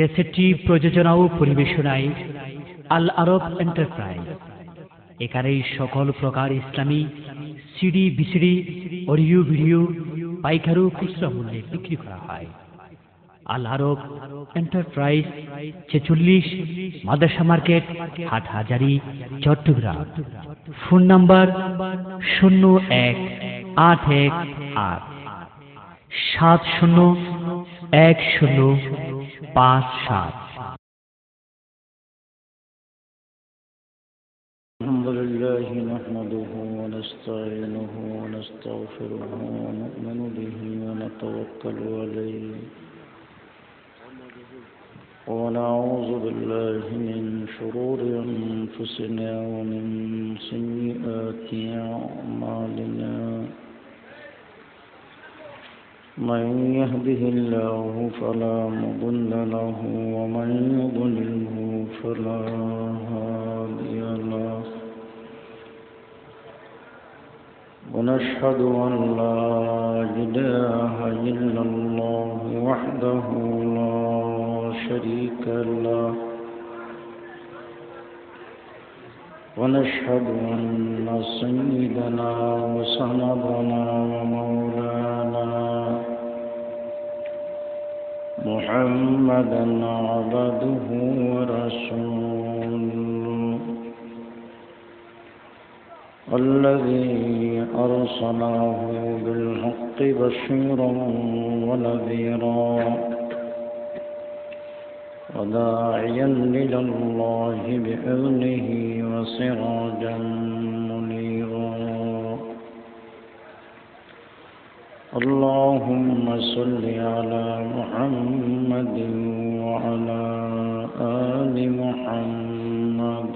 ক্যাসেটটি প্রযোজনা ও পরিবেশনায় আল আরব এন্টারপ্রাইজ। এখানে সকল প্রকার ইসলামী সিডি, বিসিডি, অডিও ভিডিও পাইকারি ও খুচরা মূল্যে বিক্রি করা হয়। Al Arab enterprise 46 Madrasa market, Hathazari, Chattogram. Phone number 0188-701057। الحمد لله نحمده ونستعينه ونستغفره ونؤمن به ونتوكل عليه ونعوذ بالله من شرور أنفسنا ومن سيئات أعمالنا من يهده الله فلا مضل له ومن يضلله فلا هادي له ونشهد أن لا إله إلا الله وحده لا شريك له ونشهد أن سيدنا وسندنا ومولانا محمدا عبده ورسوله الذي أرسله بالحق بشيرا ونذيرا وداعيا إلى الله بإذنه وسراجا منيرا اللهم صل على محمد وعلى آل محمد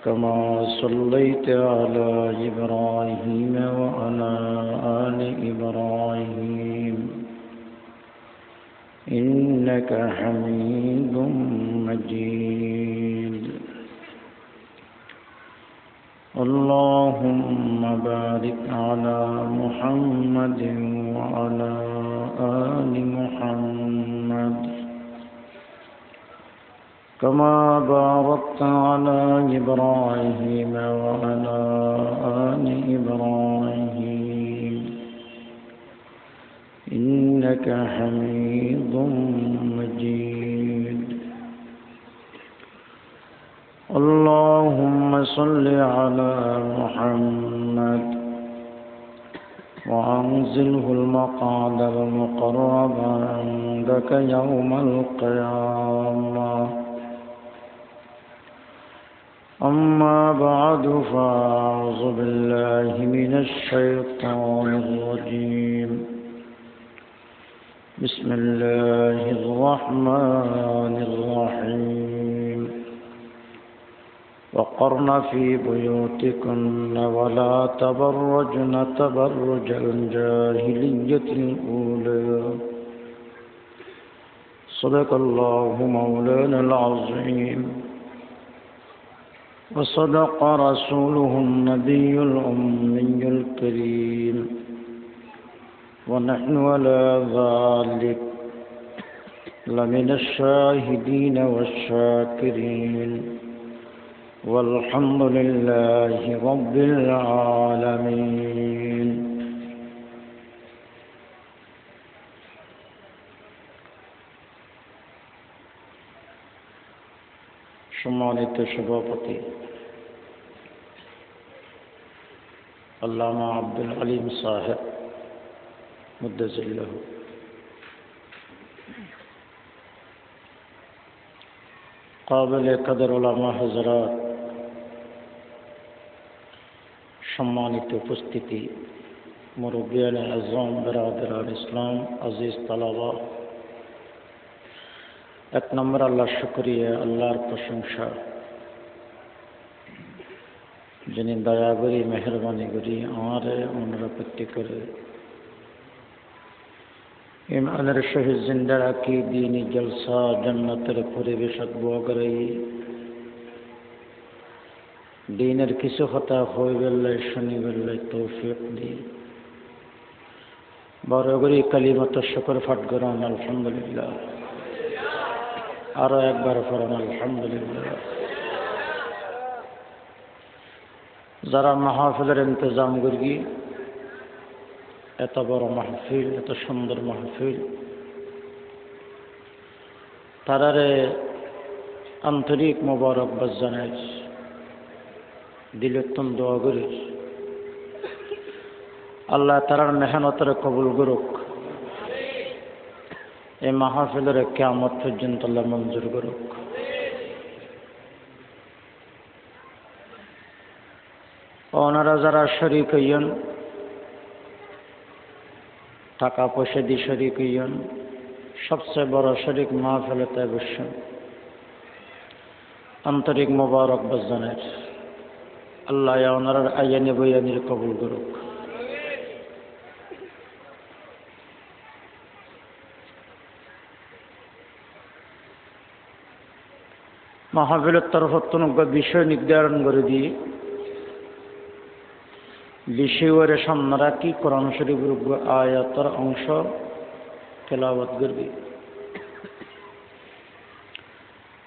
كما صليت على إبراهيم وعلى آل إبراهيم إنك حميد مجيد اللهم بارك على محمد وعلى آل محمد كما باركت على إبراهيم وعلى آل إبراهيم إنك حميد مجيد اللهم صل على محمد وأنزله المقعد المقرب عندك يوم القيامة أما بعد فأعوذ بالله من الشيطان الرجيم بسم الله الرحمن الرحيم وقرن في بيوتكن ولا تبرجن تبرج الجاهلية الأولى صدق الله مولانا العظيم وصدق رسوله النبي الأمي الكريم ونحن على ذلك لمن الشاهدين والشاكرين والحمد لله رب العالمين সম্মানিত সভাপতি আল্লামা আব্দুল আলিম সাহেব মুদ্দাজিল্লাহ, কাবিল কদর উলামা হযরত, সম্মানিত উপস্থিতি, মুরব্বিয়ান আযম, বিরাদরান ইসলাম, আজিজ তালাবা, এক নম্বর আল্লাহর শুকরিয়া, আল্লাহর প্রশংসা, যিনি দয়া করি মেহরবানি করি আমারে আমরা প্রত্যেকের ইমানের সহিত জিন্দা রাখি, দ্বীনি জলসা জান্নাতের পরিবেশক বকরাই, দ্বীনের কিছু কথা হয়ে গেলে শুনি গেলে তৌফিক দি, বড় করে কালিমাত শুকর পাঠ করুন আলহামদুলিল্লাহ। আরো একবার পড়ুন আলহামদুলিল্লাহ। যারা মাহফিলের ইন্তজাম করি, এত বড় মাহফিল, এত সুন্দর মাহফিল, তারারে আন্তরিক মোবারকবাদ জানাই, দিলের তন দোয়া করি আল্লাহ তারার মেহনতের কবুল করুক। এই মাহফিলের কিয়ামত পর্যন্ত আল্লাহ মঞ্জুর করুক। ওনারা যারা শরীক হইয়েন, টাকা পয়সা দিয়ে শরীক হইয়েন, সবচেয়ে বড় শরীক মাহফিলেতে বসছেন, আন্তরিক মোবারকবাদ জানাই আল্লাহ ওনার আয়ানি বয়ানির কবুল করুক। মাহফিলের তরফ বিষয় নির্ধারণ করে দিয়ে বিষয়ের সামনে রাখি কোরআন শরীফের আয়াতের অংশ তেলাওয়াত করবি।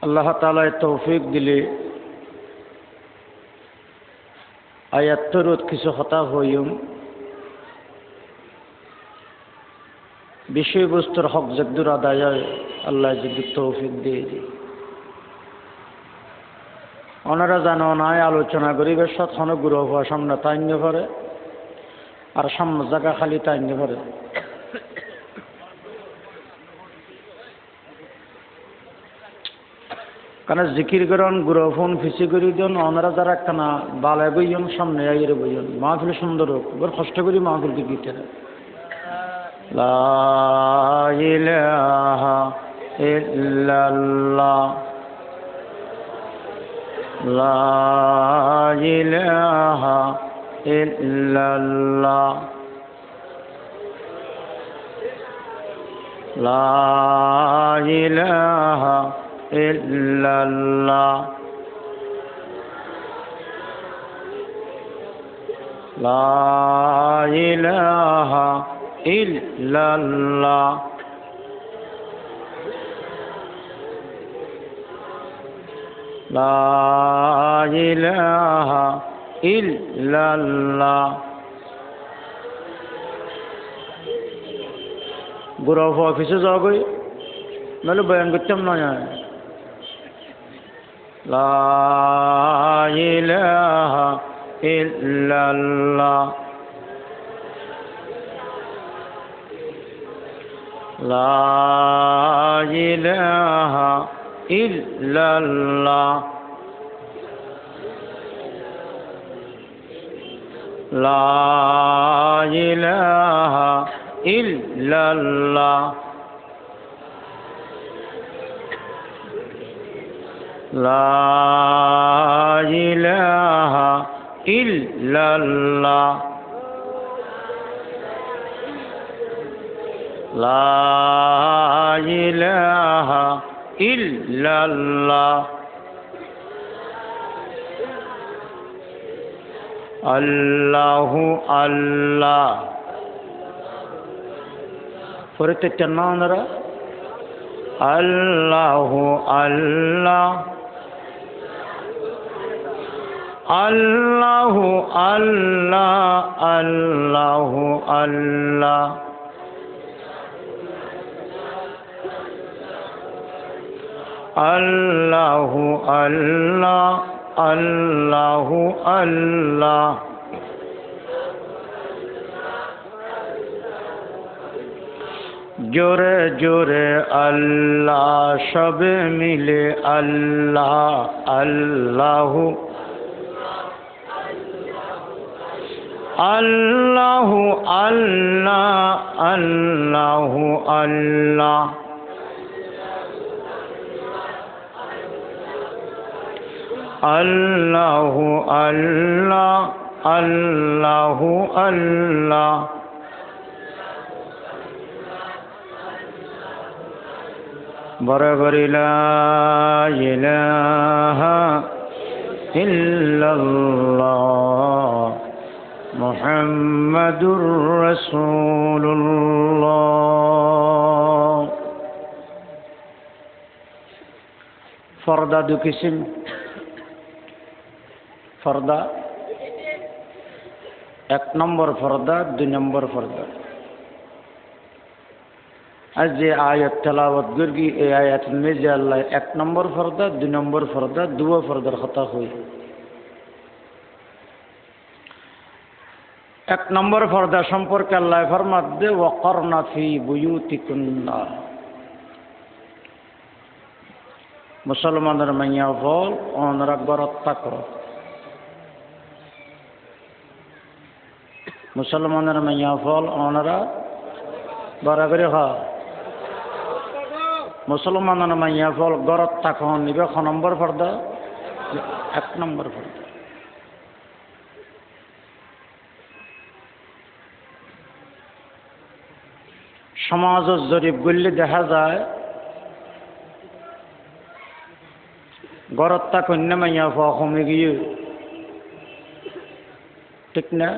আল্লাহ তাআলা তৌফিক দিলে আয়াতের কিছু হতা হইম, বিষয়বস্তুর হক যদ্দুর আদায় আল্লাহ যদি তৌফিক দিয়ে দিই। ওনারা জানো নাই আলোচনা করিবে সৎক্ষণ গুরু হওয়া সামনে তাইন্য করে, আর সামনে জায়গা খালি তাইন্য করে। কারণ জিকির করন গুরু ফোন ফিসি করি দিন, ওনারা যারা একখানা বালায় বইন সামনে আইরে বইন, মাহফিল সুন্দর হোক, এবার কষ্ট করি মাহফিল দিকে। লা ইলাহা ইল্লাল্লাহ, লা ইলাহা ইল্লাল্লাহ, লা ইলাহা ইল্লাল্লাহ, লা ইলাহা ইল্লাল্লাহ, লা ইলাহা ইল্লাল্লাহ। গুরু অফিসে যাওয়া গই নাহলে বয়ান করতাম না। লা ইলাহা ইল্লাল্লাহ, লা ইলাহা ইল্লাল্লাহ, লা ইলাহা ইল্লাল্লাহ, লা ইলাহা ইল্লাল্লাহ, লা ইলাহা ইল্লাল্লাহ। আল্লাহু আল্লাহ পড়তে চান না? আল্লাহু আল্লাহ, আল্লাহু আল্লাহ, আল্লাহু আল্লাহ, আল্লাহু আল্লাহ, আল্লাহু আল্লাহ। জোরে জোরে আল্লাহ, সবে মিলে আল্লাহ, আল্লাহু আল্লাহু আল্লাহ, আল্লাহু আল্লাহ, আল্লাহু আল্লাহ, আল্লাহু আল্লাহ। বরাবর লা ইলাহা ইল্লাল্লাহ, মুহাম্মাদুর রাসূলুল্লাহ। পর্দা দু কিসিম। পর্দা এক নম্বর পর্দা, দুই নম্বর পর্দা। আজ যে আয়াত তেলাওয়াত করি এই আয়াতের মধ্যে আল্লাহ এক নম্বর পর্দা, দুই নম্বর পর্দা, দুয়া পর্দার কথা হই। এক নম্বর পর্দা সম্পর্কে আল্লাহ ফরমাত দে ওয়াকরনা ফি বুয়ুতিকুন্না। মুসলমানের মাইয়া ফল ওনারা গরত থাকো। মুসলমানের মাইয়া ফল ওনারা বড় করে হয়। মুসলমানের মাইয়া ফল গরত থাকো নিবে ক নম্বর পর্দা, এক নম্বর পর্দা। সমাজের জরিপ করলে দেখা যায় গরতটা কন্যা মাইয়া ফোয়া কমে গিয়ে, ঠিক না?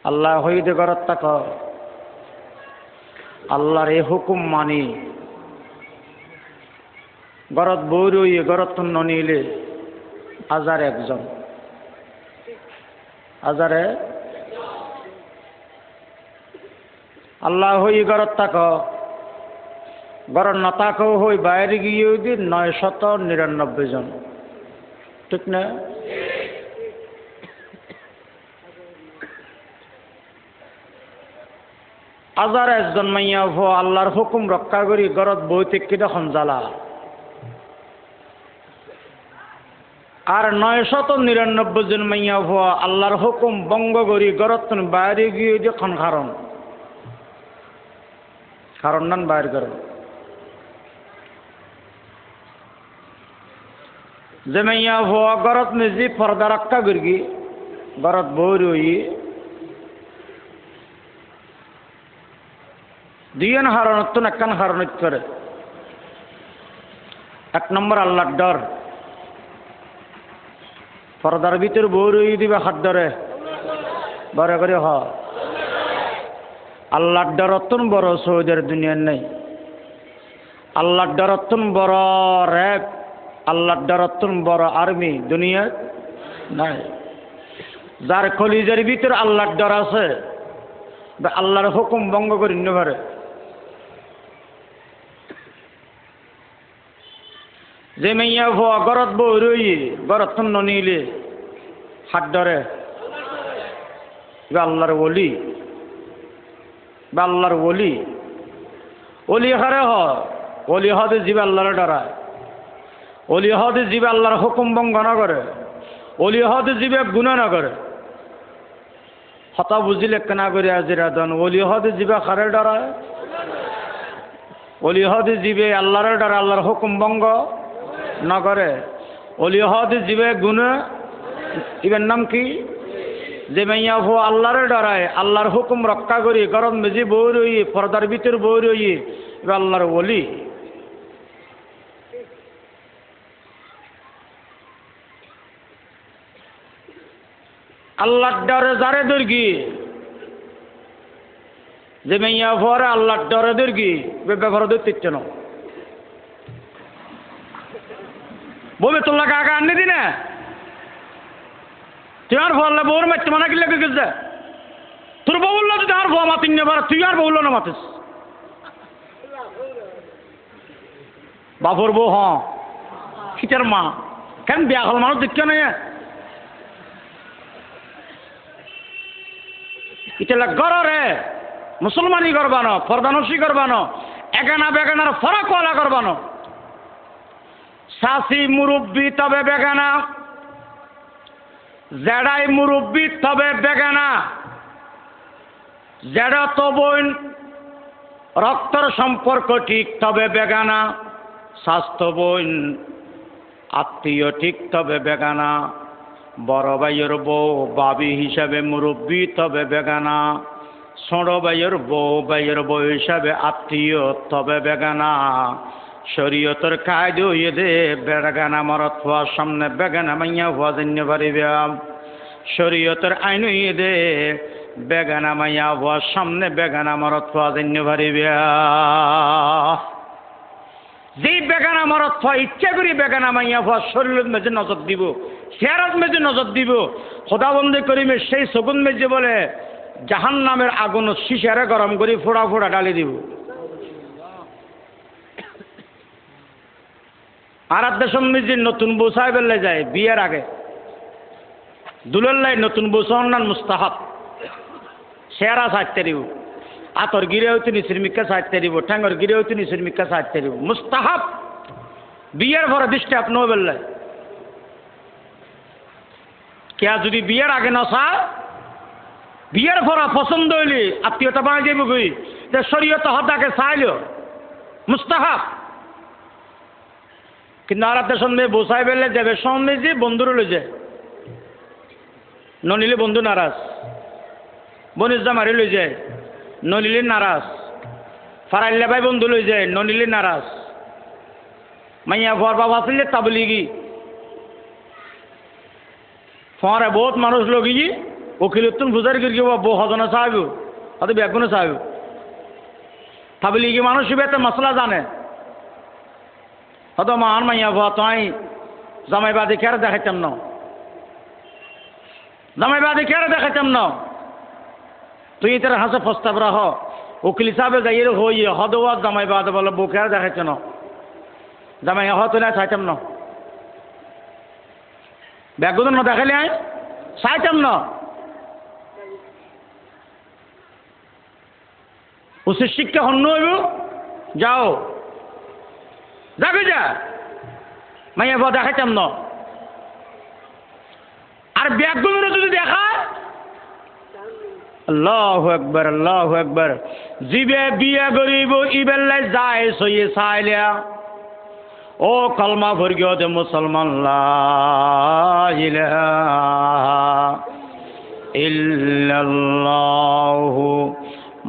আল্লাহ হইদে গরতটা ক আল্লাহর এ হুকুম মানি গরত বৌর হইয়ে গরত নিলে হাজার একজন, হাজারে আল্লাহ হই গরত তাক গরত নতাকেও হই বাইরে গিয়ে দি 999 জন, ঠিক না? হাজার একজন মাইয়া ভো আল্লাহর হুকুম রক্ষা করি গরত বই থেকে তখন জ্বালা, আর 999 জন মাইয়া ভো আল্লাহর হুকুম ভঙ্গ করি গরত বাইরে গিয়ে যখন কারণ কারণ নান বাইর করেন। যে মাইয়া ভুয়া গরত নিজে পর্দা রক্ষা করি গরত বই রই দুইজন হারণত একখান হারণত করে। এক নম্বর আল্লাহর ডর, পর্দার ভিতর বই রই দিবে হাত ধরে বড় করে হ। আল্লাহর ডরতন বড় সৌদের দুনিয়ার নেই। আল্লাহর ডরতন বড় র্যাব, আল্লাহর ডরতন বড় আর্মি দুনিয়ার নাই। যার কলিজের ভিতর আল্লাহর ডর আছে আল্লাহর হুকুম ভঙ্গ করি পারে। যে মাইয়া ভুয়া গরত বই রই গরতন নিলে হাত ধরে আল্লাহর ওলি বা আল্লাহর ওলি। ওলি হারে ওলি হদে জীবে আল্লাহরে ডরায়, ওলি হদে জীবে আল্লাহর হুকুম ভঙ্গ না করে, ওলি হদে জীবে গুনাহ না করে। হতা বুঝিলে কেনা করে আজিরা দন ওলি হদে জীবে খারে ডরায়, ওলি হদে জীবে আল্লাহরে ডরায়, আল্লাহর হুকুম ভঙ্গ না করে। ওলি হদে জীবে গুনাহ, ইবের নাম কি? যে মাইয়া ভো আল্লাহরে ডরায়, আল্লাহর হুকুম রক্ষা করি গরম মেজি বই রই পর্দার ভিতর বই রই এবার আল্লাহর ওলি। আল্লাহর ডরে যারে দর্গি, যে মাইয়া ভরে আল্লাহর ডরে দর্গি ব্যবহার দিচ্ছে না বলবে তোল্লা কাকা আনি দিনে তুই আর ফলে বউর মারতে মানা কিলে গেছে তোর বউ বললো তুই আর ভুয়া মাতিন নেবার, তুই আর বউল না মাতিস বাবুর বউ। হ্যাঁ শীতের মা কেন বিয়া হল মানুষ দেখছে না ইটেলা গড়ে মুসলমানি করবানো, ফরদানসি করবানো, একানা বেগানার ফরক ওয়ালা করবানো। শাসি মুরব্বী তবে বেগানা, জেডাই মুরব্বী তবে বেগানা। জেডা তো বোন রক্তর সম্পর্ক ঠিক তবে বেগানা, স্বাস্থ্য বোন আত্মীয় ঠিক তবে বেগানা। বড় ভাইয়ের বউ বাবি হিসাবে মুরব্বী তবে বেগানা, ছোট ভাইয়ের বউ হিসাবে আত্মীয় তবে বেগানা। শরীয়তের কায়দা হইয়ে দে বেগানা মরত হওয়ার সামনে বেগানা মাইয়া হওয়া জানিয়ে পারিবে। শরীয়তের আইন দে বেগানা মাইয়া হওয়ার সামনে বেগানা মরত পাওয়া জন্য পারিবে যেই বেগানা মরত পাওয়া ইচ্ছা করি বেগানা মাইয়া হওয়ার শরীরের মেঝে নজর দিব চেহারার মেঝে নজর দিব খোদাবন্দি করিমে সেই সগুন মেঝে বলে জাহান নামের আগুন শিশারে গরম করি ফোড়া ফোড়া ডালি দিব আর দেশের মেঝে নতুন বসায় বেলে যায় বিয়ের আগে দুলাল্লাই নতুন বসন না মুস্তাহাব চেহারা সাজতে দিব আতর গিরেও তিনি শ্রমিককে সাজতে দিব ঠ্যাঙ্গর গিরেও তিনি শ্রমিককে সাজতে দিব মুস্তাহাব বিয়ের ভরা দৃষ্টি আপনিও বেললে কেয়া যদি বিয়ের আগে না চা বিয়ের ভরা পছন্দ হইলি আত্মীয়তা বানাই যাইব কই যে শরীয়ত হতাকে চাইল মুস্তাহাব কিন্তু আর দেশের মেয়ে বসাই বেললে যাবে সঙ্গে যে বন্ধুরও লই যায় ননিলে বন্ধু নারাজ বনিজা মারি লই যায় নলিলে নারাজ ফারাইল্লা ভাই বন্ধু লই যায় ননিলে নারাজ মাইয়া ঘর বাবা আসলে তাবলিগি ফরে বহুত মানুষ লগি উকিলতুন বুঝার গিয়ে বউ হজনে চাইব হয়তো ব্যাগুনে চাইব তাবলিগি মানুষ বেতে মশলা জানে হয়তো মান মাইয়া ভা তাই জামাইবাদী খেয়ার দেখাইতাম না জামাইবাদী খেয়ার দেখাইতাম না তুই তার হাসে প্রস্তাব রাহ উকিল সাহেবে যাইয়ে হই হদওয়া জামাইবাদ বলে বউ খেয়ার দেখাইছ না জামাই হতো না চাইতাম না ব্যাগুন না দেখালে আই চাইতাম না উচিত শিক্ষা হন্য হইব যাও যাবি যা মাইয়া ভা দেখাইতাম না আর ব্যাগুন যদি দেখা আল্লাহু আকবার জিবে বিয়া গরিব ইবেল্লাই যায় সইয়ে চাইলিয়া ও কলমা ভর্গীয় দে মুসলমান লা ইলাহা ইল্লাল্লাহু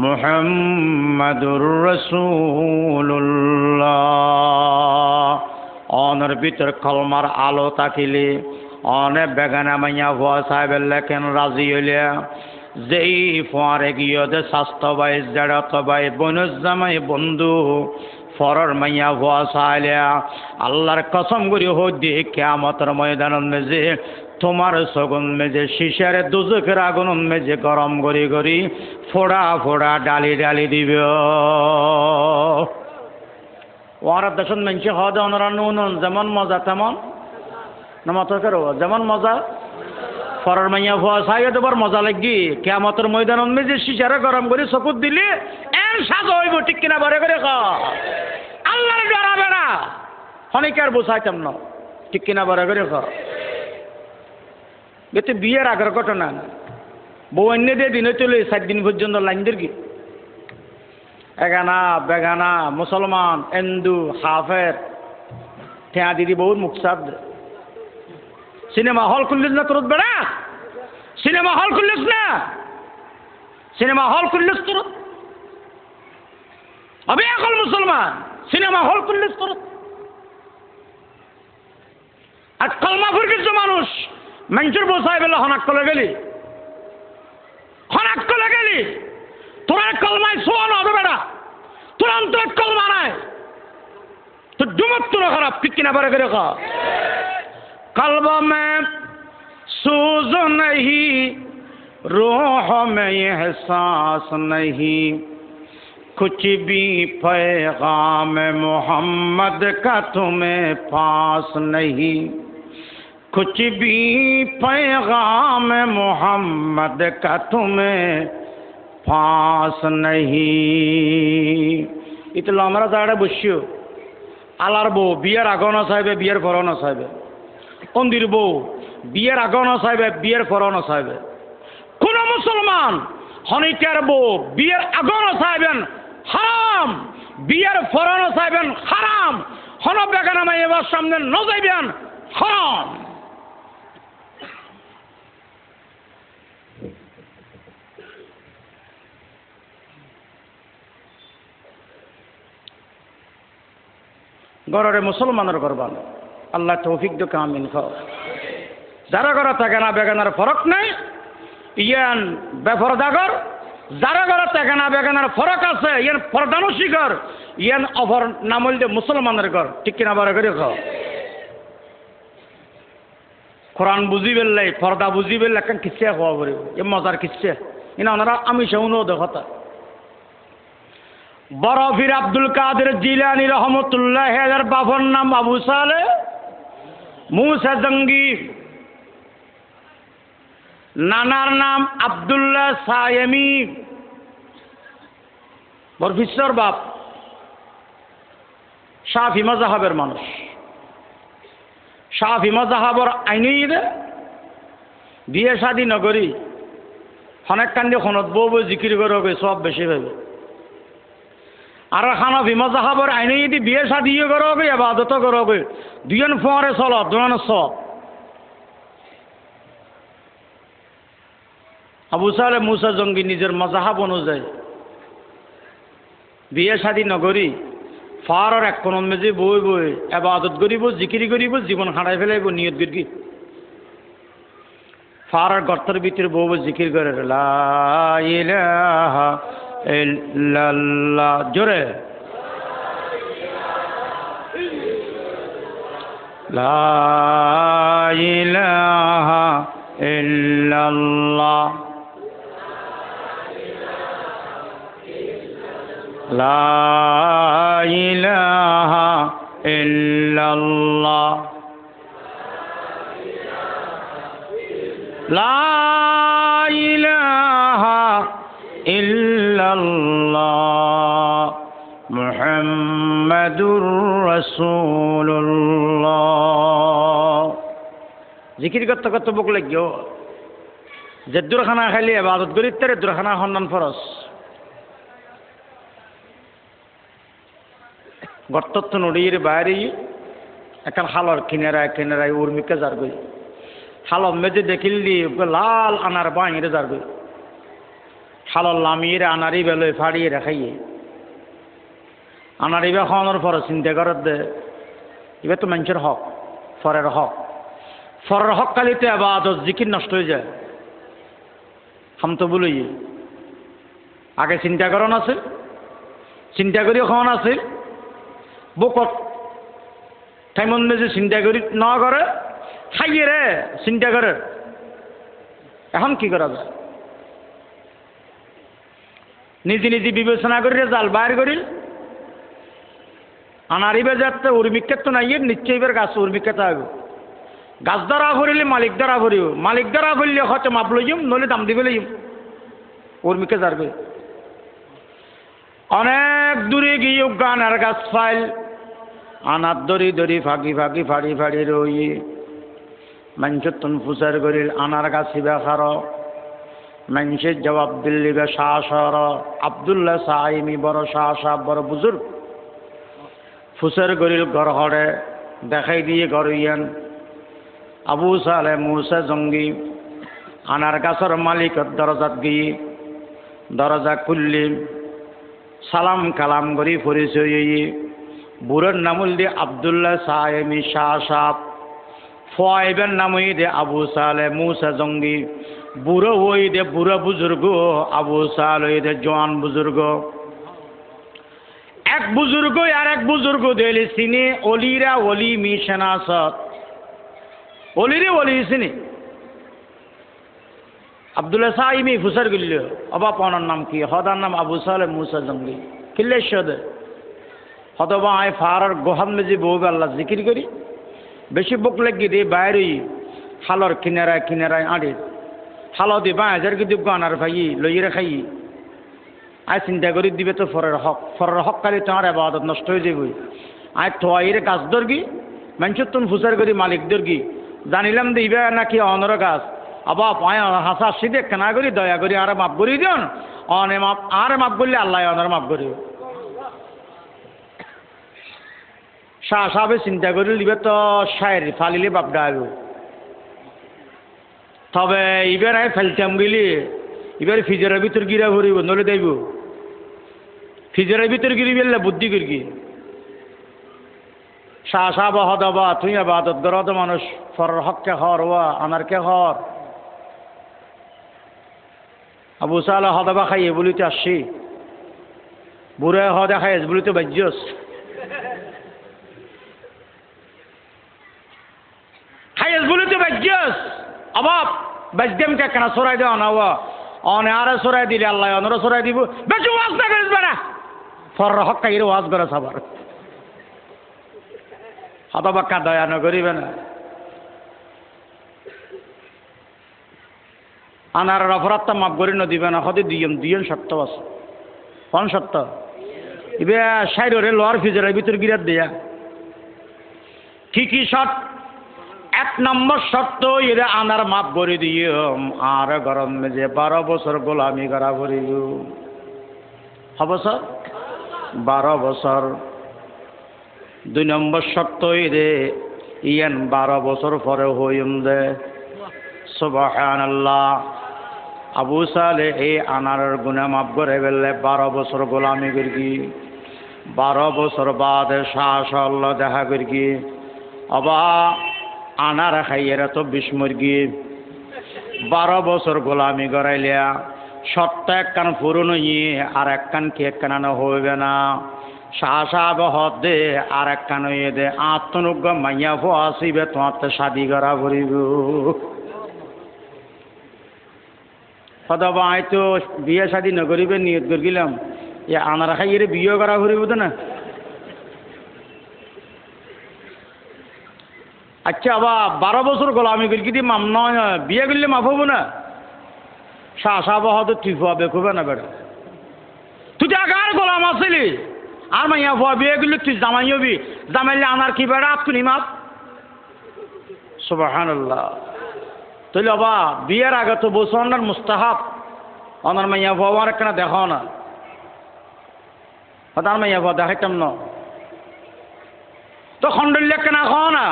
মুহাম্মাদুর রাসূলুল্লাহ অনর ভিতর কলমার আলো তাকিলে অনে বেগানা মাইয়া ভুয়া সাহেবের লেখেন রাজি হইলে যেই ফোয়ারে গিয়ে দে স্বাস্থ্য বাই জেড়াত বাই বনুজামাই বন্ধু ফরর মাইয়া ভুয়া সাইলিয়া আল্লাহর কসম করি হই দিয়ে কিয়ামতের ময়দানের মেজে তোমার সগুন মেজে শিশারে দুজকের আগুন মেজে গরম করি করি ফোড়া ফোড়া ডালি ডালি দিবে ওরা দেশের মানুষ হওয়া দেওয়া ওনারা নুন যেমন মজা তেমন না মতো করো যেমন মজা ফরার মাইয়া ভুয়া সাইয়ে দেবার মজা লাগি কিয়ামতের ময়দান মেজে শিশারে গরম করে চকুত দিলে এর সাজ হইব ঠিক কিনা বারে করে আল্লাহর ডরাবে না হনিকার বোঝাইতাম না ঠিক কিনা বারে করে এতে বিয়ের আগের ঘটনা বউ অন্য দিয়ে দিনে চলে 7 দিন পর্যন্ত লাইনদের কি এগানা বেগানা মুসলমান হিন্দু হাফের ঠেয়া দিদি বহুত মুখসাদ সিনেমা হল খুললিস না তোর বেড়া সিনেমা হল খুললিস না সিনেমা হল খুললিস তোর আমি এখন মুসলমান সিনেমা হল খুললিস তোর আর কলমা ফুরকিস মানুষ মানুষের বসাই বেলা হনাক কলে গেলি তোরা কলমায় শোয়ানো হবে বেড়া তোর অন্তর কলমা নাই তো ডুমত তোরা খারাপ ঠিক কিনা বারে করে कल्ब में सूज नहीं रूह में एहसास नहीं कुछ भी पैगाम मोहम्मद का तुम्हें पास नहीं कुछ भी पैगाम मोहम्मद का तुम्हें पास नहीं इतला আমরা যারা বসিও আলার বউ বিয়ের আগনা সাহেবে বিয়ের পরনা সাহেবে কন্দির বউ বিয়ের আগনা সাহেবে বিয়ের পরনা সাহেবে কোন মুসলমান হনিকার বউ বিয়ের আগনা সাহেবেন হারাম বিয়ের পরনা সাহেবেন হারাম হন বেগানা মাইয়ের সামনে ন যাইবেন হারাম গড়রে মুসলমানের গরবান আল্লাহ তৌফিক দো কামিন খাও যারা ঘরে থাকে না বেগানার ফরক নাই ইয়ান বেফরদাগর, যারা ঘরে থাকে না বেগানার ফরক আছে ইয়ান ফরদানো শিখর, ইয়ান অপর নামল যে মুসলমানের ঘর, ঠিক কিনা বারে করে খাও। কোরআন বুঝি বেললাই ফর্দা বুঝি বেললে একখান কিচ্ছে হওয়া পড়িব, এ মজার কিচ্ছে ইনা ওনারা আমি সেউনো দেখতা। বড় ফির আব্দুল কাদের জিলানী রহমতুল্লাহ এর বাবার নাম আবু সালেহ মুসা জঙ্গি, নানার নাম আব্দুল্লাহ সায়েমি, বরফিসর বাপ শাফি মাযহাবের মানুষ। শাফি মাযহাবর আইনে বিয়ে শাদী নগরী অনেক কান্দি খনত বউ বউ জিকির করবে সব বেশি পাবে। আর হানাফি মাযহাবর আইনে যদি বিয়ে শাদী করবে ইবাদত করবে দুজন ফোয়ারে চল দুজন সব। আবু সালেহ মুসা জঙ্গি নিজের মাযহাব অনুযায়ী বিয়ে শাদী নগরী ফারার এক কোন মেজে বই বই ইবাদত করিব জিকির করিব জীবন হারাই ফেলাইব নিয়ত করি। ফারার গর্তের ভিতরে বউ বই জিকির করে লা ইলাহা ইল্লাল্লাহ জোরে লা ইলাহা ইল্লাল্লাহ লা ইলাহা ইল্লাল্লাহ লা ইলাহা ইল্লাল্লাহ মুহাম্মাদুর রাসূলুল্লাহ। জিকির করতে করতে বুক লাগিও যে দুরখানা খাইলে ইবাদত করি তারে দুরখানা সন্ধান ফরজ। গর্তত্ব নদীর বাইরে এখন হালর কিনারায় কিনারায় উর্মিকে যার গই হালম মেজে দেখিল দি লাল আনার বাইরে যার গই হালর লামিয়ে আনারি বেলোয় ফাড়িয়ে রেখাইয়ে আনারি বে খাওয়ানোর পর চিন্তা করার দে এবার তো মানুষের হক ফরের হক কালিতে আবাদত জিকির নষ্ট হয়ে যায়। হাম তো বলি আগে চিন্তা করন আছে চিন্তা করিও খাওয়ান আছে বুকত টাইমন যে চিন্তা করি ন করে খাইয়ে রে চিন্তা করে এখন কি করা যায় নিজে নিজে বিবেচনা করি জাল বাইর করিল আনারিবে যাতে উর্মিক্ষেত তো নাই নিশ্চয়ই এবার গাছ উর্মিক্ষেত হবে গাছ ধরা ভরিলে মালিক ধরা ভরিব মালিক ধরা ভরলে হয়তো মাপ লইম নইলে দাম দিবে লইম উর্মিকে যাবে অনেক দূরে গিয়ে গানার গাছ ফাইল আনার দড়ি দড়ি ফাঁকি ফাঁকি ফাড়ি ফাড়ি রই মানুষের তন ফুসার করিল আনার গাছ হিবা খার মানুষের জবাব দিল্লিবে শাহ সর আব্দুল্লাহ সাইমি বড় শাহ সাহ বড় বুজুর্গ ফুসার করিল ঘর হরে দেখাই দিয়ে ঘর ইয়ান আবু সালেহ মুসা জঙ্গি আনার গাছর মালিকের দরজাত গিয়ে দরজা খুললি সালাম কালাম করি পরিচয় বুড়োর নামুল দিয়ে আব্দুল্লাহ সাহেমি শাহ সাহ ফয়েবের নাম হই দে আবু সালেহ মুসা জঙ্গি বুড়ো হই দে বুড়ো বুজুর্গ আবু সাল হই দে জওয়ান বুজুর্গ এক বুজুর্গ আর এক বুজুর্গ দিলি চিনি অলিরা অলি মিশনাসত অলিরে অলি চিনি আব্দুল্লাহ সাইমি ফুসার গিল্ল অবাপ ওনার নাম কি হদার নাম আবু সালেহ মুসা জঙ্গি কিল্লে সদে হতবা আয় ফারার গোহাম মেজি বউ আল্লাহ জিকির করি বেশি বুক লাগি দিয়ে বাইরে হালর কিনারায় কিনারায় আড়ে হালো দি বা হাজার কি দিব আনার ভাই লইয়ে খাই আয় চিন্তা করি দিবে তো ফরের হক কালি তোমার আবাদত নষ্ট হয়ে যাবে আয় থোয়াইরে গাছ দরগি মানুষের তুন ফুসার করি মালিক দরগি জানিলাম দিবে নাকি অনর গাছ আবার পায় হাসা সিদে কেনা করি দয়া করি আর মাফ করি দিন অনে মাপ আর মাফ করলে আল্লাহ অনার মাফ করি শাহ সাহেব চিন্তা করি দিবে তো শায়ের ফালিলে বাপডা আইব তবে এবার আয় ফেলতাম গেলি এবার ফিজের ভিতর গিরা ভরিব নলে দেব ফিজের ভিতর গিরি বেললে বুদ্ধি করি শাহ সাহ হদবা তুই আবাদত গরদ মানুষ ফরর হককে হর ওয়া আনারকে হর আবু সাল হদবা খাইয়ে বলিতে আসছি বুড়ে হদা খাইস বলিতে বাজ্যস খাইস বলিতে বাজ্যস অবাব বাজদেম কে কেন সরাই দেওয়া না ওয়া অনে আরে সরাই দিলে আল্লাহ অনরে সরাই দিব বেশি ওয়াজ না করিস বেড়া ফরর হক খাইয়ে ওয়াজ করে সবার হতবাক্কা দয়া নগরিবে না আনার অপরাধটা মাফ করি দিবে না হতে দুইজন সত্য আছে কোন সত্য ইবে সাইডরে লোয়ার ফিজের ভিতর গিরাত দিয়া কি শর্ত 1 নম্বর শর্ত এরে আনার মাফ করে দিও আর গরম মেজে 12 বছর গোলামি করা করিব হব স্যার 12 বছর 2 নম্বর শর্ত এরে ইয়ান 12 বছর পরে হইম দে সুবহানাল্লাহ আবু সালে এই আনারের গুনাহ মাফ করে বললে 12 বছর গোলামি করি 12 বছর বাদ শাহ আল্লাহ দেখা করি অবা আনার খাইয়েরা তো 20 মুরগি 12 বছর গোলামি করাইলিয়া সত্য একখান পুরন ইয়ে আর একখান কে একখানা হইবে না শাহ সাহেব হদ দে আর একখান ইয়ে দে আত্মনুজ্ঞ মাইয়া ফো আসিবে তোমার তো শাদি করা করিব সদাবা আয় তো বিয়ে শাদি নগরিবে নিয়ত করে গেলাম এ আনারা খাইয়ে বিয়ে করা করিব তো না আচ্ছা আবার 12 বছর গোলামি করি কি মাম নয় বিয়ে করলে মাফ হবো না শাহ সাহেব হয়তো তুই ফুয়া বেকুবে না বেড়া তুই তো আগার গোলাম আসলি আর মাইয়া ফুয়া বিয়ে করলে তুই জামাই হবি জামাইলে আনার কি বেড়া আপনি মাপ সুবহানাল্লাহ তাহলে বাবা বিয়ের আগে তো বসে অনার মুস্তাহাব অনার মাইয়া ফুয়া আমার কেন দেখাও না তার মাইয়া ফুয়া দেখাইতাম না তো খন্ডল্য কেন খাও না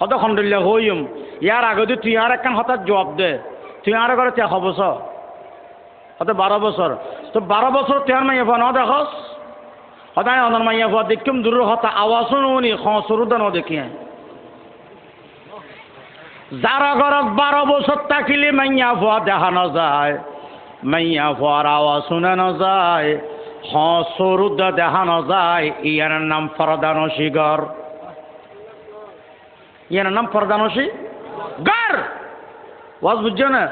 হত খন্ডল্য হইম ইয়ার আগে তুই আর একখান হঠাৎ জবাব দে তুই আর করে 100 বছর হয়তো 12 বছর তো 12 বছর তুই আর মাইয়া ফুয়া ন দেখস হতায় অনার মাইয়া ফুয়া দেখিম দূর হতা আওয়াজও নি সরুদা ন দেখি যারা ঘরত 12 বছর থাকিলে মাইয়া ফুয়া দেখা না যায় মাইয়া ফুয়ার আওয়াজ শুনে না যায় সরুদা দেখা না যায় ইয়ার নাম ফরদানসি গর ইয়ার নাম ফরদানসি গর ওয়াজ বুঝছো না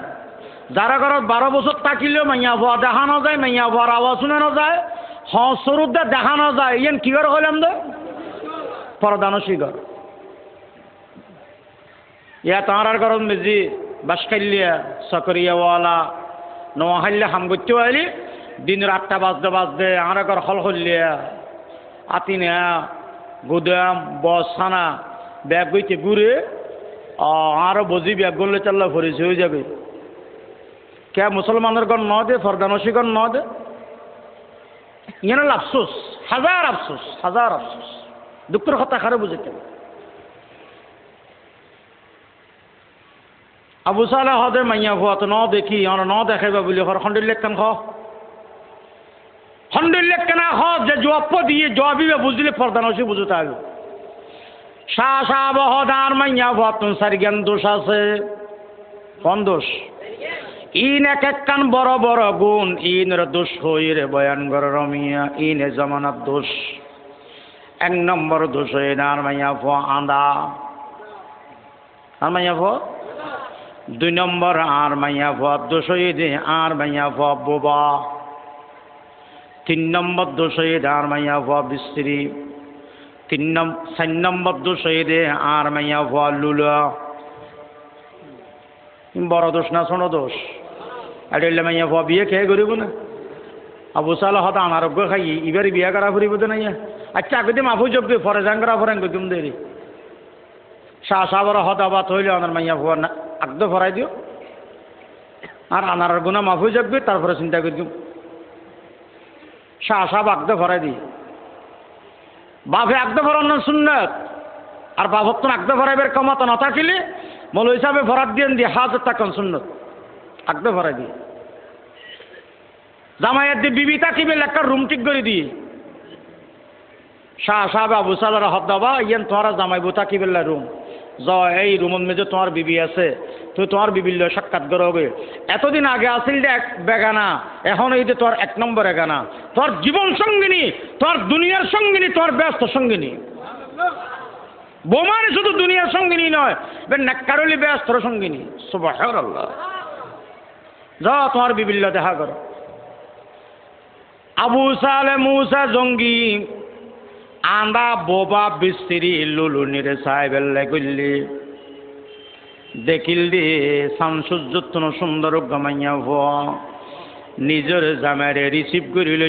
যারা ঘরত 12 বছর থাকিলেও মাইয়া ফুয়া দেখা না যায় মাইয়া ফুয়ার আওয়াজ শুনে না যায় সরুদা দেখা না যায় ইয়ান কি করে হইলাম দে ফরদানসি গর ইয়া তাঁর গরম মেজি বাসকাইলিয়া সকরিয়াওয়ালা নোয়াহাল্লা হাম করতে আইলি দিন রাতটা বাজতে আর ঘর হল হলিয়া আতিনা গুদাম বসানা ব্যাগ গইতে ঘুরে আরো বজি ব্যাগ গলে চাল্লা ফরিস হয়ে যাবে কে মুসলমানের গণ ন দে ফরদানসিগণ ন দে ইয়ান আফসোস হাজার আফসোস দুঃখের কথা খারাপ বুঝতে আবু সালে হদে মাইয়া ফুয়া তো ন দেখি আমরা ন দেখাইবা বলি হর খন্ডুল্লেখ কেন খন্ডুল্লেখ কেন যে জবাব দিয়ে জবাবিবে বুঝলে ফরদানসি বুঝতে হবে শাহ সাহেব হদার মাইয়া ফুয়া তুন সারি জ্ঞান দোষ আছে কোন দোষ ইন এক একখান বড় বড় গুণ ইনের দোষ হই রে বয়ান গর রমিয়া ইনে জমানার দোষ 1 নম্বর দোষ হই আর মাইয়া ফুয়া আন্দা আর মাইয়া ফুয়া 2 নম্বর আর মাইয়া ফুয়া দোষ হই দে আর মাইয়া ফুয়া বোবা 3 নম্বর দোষ হই দে আর মাইয়া ফুয়া বিস্ত্রি 4 নম্বর দোষ হই দে আর মাইয়া ফুয়া লুলা বড় দোষ না ছোট দোষ এটা মাইয়া ফুয়া বিয়ে খেয়ে করিব না আবু সাল হতা আনারোগ্য খাই এবারে বিয়া করা ফুরিব তো না আচ্ছা আগে মাফু যোগ্য ফরে যাং করা ফরেন গম দেরি শাহ সাহর হতাবাত হইলে আমার মাইয়া ফুয়া আগদ ফরাই দিও আর আনার গুণা মাফু যাবে তারপরে চিন্তা করি শাহ সাহেব আগদ ফরাই দি বাপে আগদ ফরান সুন্নত আর বাপত আগদ ফরাইবের ক্ষমতা না থাকিলে মল হিসাবে ফরাত দিয়ে হাজার টাকা সুন্নত আগদ ফরাই দিয়ে জামাইয়ের দিয়ে বিবি থাকিবে একটা রুম ঠিক করে দিয়ে শাহ সাহেব আবু সালার হদ্দাবা ইয়ান তোমার জামাইবু থাকি বেলা রুম য এই রুমত মেজে তোমার বিবি আছে তুই তোমার বিবির লয় সাক্ষাৎ করবে এতদিন আগে আসিল যে এক বেগানা এখন এই যে তোর এক নম্বর এগানা তোর জীবন সঙ্গিনী তোর দুনিয়ার সঙ্গিনী তোর ব্যস্ত সঙ্গিনী বোমারে শুধু দুনিয়ার সঙ্গিনী নয় নাক্কারলি ব্যস্ত সঙ্গিনী সুবহানাল্লাহ যা তোমার বিবির লয় দেখা করো আবু সালে মুসা জঙ্গি আন্দা বোবা বিস্তিরি লুলুনিরে সাহেবেল্লে গল্লি দেখিল দি শামসুজ্জুত্তন সুন্দর গমাইয়া নিজের জামারে রিসিভ করিল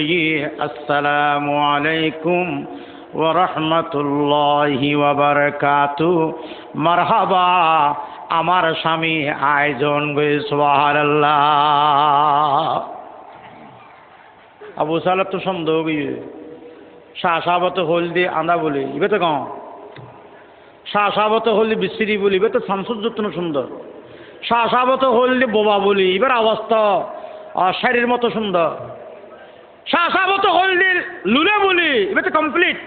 আসসালামু আলাইকুম ওয়া রাহমাতুল্লাহি ওয়া বারাকাতু মারহাবা আমার স্বামী আয়োজন গই সুবহানাল্লাহ আবু সালেব তো সন্দেহ গিয়ে শাহ সাহাবত হলদি আন্দা বলি ইবে তো গাঁ শাহ সাহাবত হলদি বিস্তিরি বলি ইবে তো শামসুজ্জুত্তন সুন্দর শাহ সাহাবত হলদি বোবা বলি এবার অবস্থা শাড়ির মতো সুন্দর শাহ সাহাবত হলদির লুলে বলি এবার তো কমপ্লিট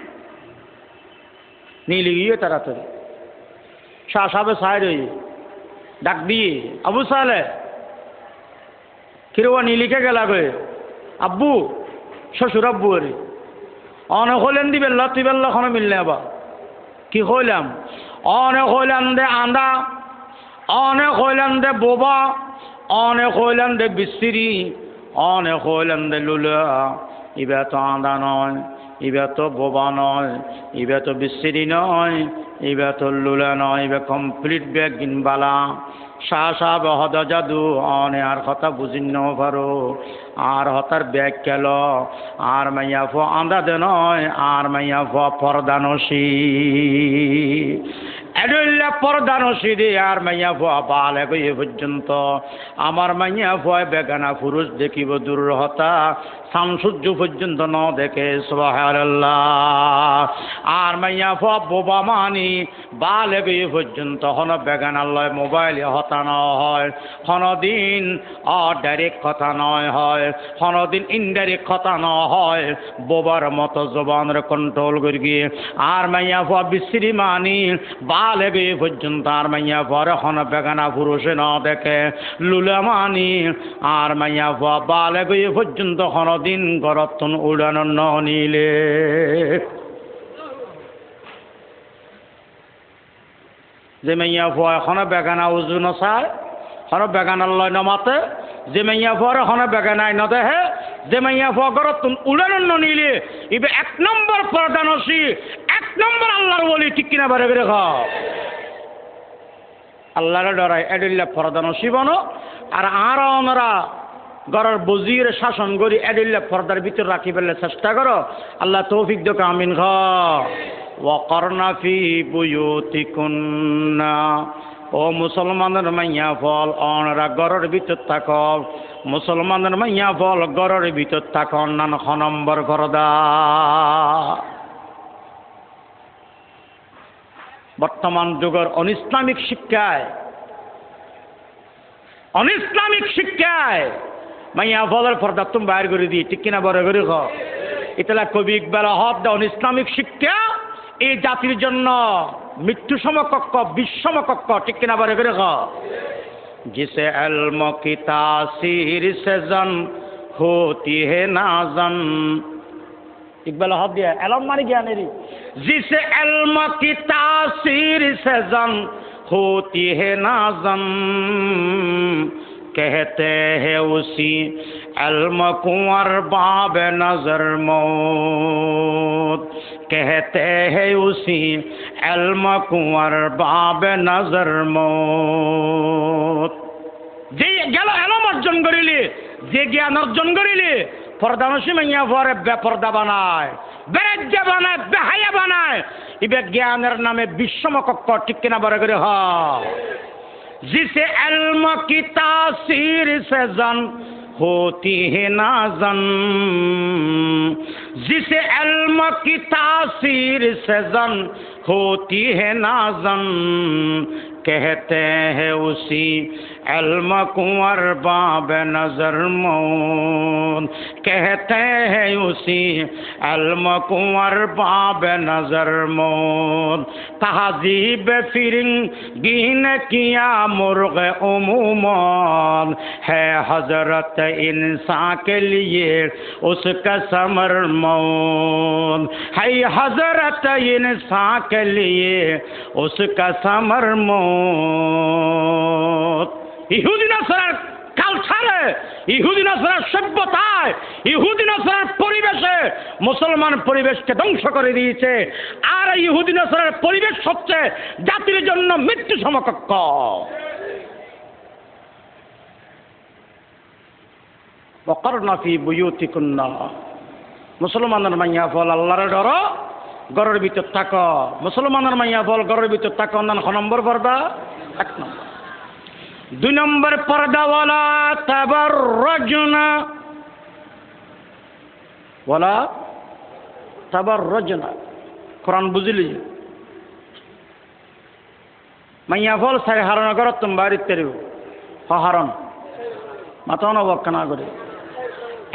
নীলি গিয়ে তাড়াতাড়ি শাহ সাহেবের সাহের হয়ে ডাক দিয়ে আবু সালে কিরোয়া নীলিকে গেলা গে আব্বু শ্বশুর আব্বু রে অনেক হইলেন দিবেন লতিবেল্লা কোনো মিললে আবার কি হইলাম অনেক হইলেন দে আন্দা অনেক হইলেন দে বোবা অনেক হইলেন দে বিস্তিরি অনেক হইলেন দে লুলা ইবে তো আন্দা নয় ইবে তো বোবা নয় ইবে তো বিস্তিরি নয় ইবে তো লুলা নয় ইবে কমপ্লিট ব্যাগ গিনবালা শাহ সাহেব হদ জাদু অনে আর কথা বুঝিন পারো আর হতার ব্যাগ কেল আর মাইয়া ফো আন্দা দে নয় আর মাইয়া ফো পর্দানসী এডুল্লা পর্দানসী দে আর মাইয়া ফো বাল এ পর্যন্ত আমার মাইয়া ফো বেগানা পুরুষ দেখিব দূর হতা শামসুজ্জ পর্যন্ত ন দেখে সুবহানাল্লাহ আর মাইয়া ফো বোবা মানি বাল এ পর্যন্ত হন বেগানা লয় মোবাইল হতা ন হয় হনদিন ডাইরেক্ট কথা নয় হয় হনদিন ইনডাইরেক্ট কথা ন হয় বোবার মতো জবানের কন্ট্রোল করি গিয়ে আর মাইয়া ফো বিশ্রী মানি বাল এ পর্যন্ত আর মাইয়া ফর হন বেগানা পুরুষে ন দেখে লুলা মানি আর মাইয়া ফো বাল এ পর্যন্ত হনদিন গরতন উড়ানো ন নিলে যে মাইয়া ফো এখন বেগানা উজু নচায় হন বেগানার লয় নমাতে যে মাইয়া ফোর এখন বেগানায় নদেহে যে মাইয়া ফো গরতন উড়ানো ন নিলে ইবে এক নম্বর পর্দানসী এক নম্বর আল্লাহর বলি ঠিক কিনা বারে বেরে আল্লাহরে ডরাই এডিল্লা পর্দানসী বনো আর ওনারা ঘরের বজির শাসন করি এডিল্লা পর্দার ভিতর রাখি ফেললে চেষ্টা করো আল্লাহ তৌফিক দোক আমিন খ ওয়াকরনা ফি বুয়ুতিকুন্না ও মুসলমানের মাইয়া ফল অনরা ঘরের ভিতর থাক মুসলমানের মাইয়া ফল ঘরের ভিতর থাক অন্যান্য খ নম্বর করদা বর্তমান যুগের অনিসলামিক শিক্ষায় মাইয়া ফলের পর্দা তুমি বাইর করে দিই ঠিক কিনা বড় করে খ ইতলা কবি ইকবাল হদ ইসলামিক শিক্ষা এই জাতির জন্য মৃত্যু সমকক্ষ বিশ্বমকক্ষ ঠিক কিনা বড় করে খ जिसे इल्म की तासीर से जन होती है नाजन इकबाल हद दिया एलम मानी ज्ञानेरी जिसे इल्म की तासीर से जन होती है नाजन कहते हैं उसी इल्म को अरबाब नजर मौत कहते हैं उसी इल्म को अरबाब नजर मौत যে গেল এলম অর্জন করিলি যে জ্ঞান অর্জন করিলি পর্দানসী মাইয়া পরে বেপর্দা বানায় বেরেজ্জা বানায় বেহায়া বানায় ইবে জ্ঞানের নামে বিশ্বমকক্ষ ঠিক কিনা বড় করে হ जिसे इल्म की तासीर से जन होती है नाजन जिसे इल्म की तासीर से जन होती है नाजन कहते हैं उसी इल्म कुंवर बाब नजर मौन कहते हैं उसी इल्म कुंवर बाब नजर मौन तहजीब फिरंगी ने किया मुर्ग उमूमन है हजरत इंसान के लिए उसका समर मौन है हजरत इंसान के लिए उसका समर मौत ইহুদি নাসারার কালচারে ইহুদি নাসারার সভ্যতায় ইহুদি নাসারার পরিবেশে মুসলমান পরিবেশকে ধ্বংস করে দিয়েছে আর ইহুদি নাসারার পরিবেশ হচ্ছে জাতির জন্য মৃত্যু সমকক্ষ ওয়াকারনা ফি বুয়ুতিকুন্না মুসলমানের মাইয়া ফল আল্লাহর ডর ঘরের ভিতর থাকো মুসলমানের মাইয়া ফল ঘরের ভিতর থাকো অন্যান্য নম্বর পর্দা 1 নম্বর 2 নম্বর পর্দা ওয়ালা তাবাররুজনা কোরআন বুঝলি মাইয়া ফল সাই হারণ করত তুমি বাড়িতে তেরিব হারণ মাথা নবকানা করে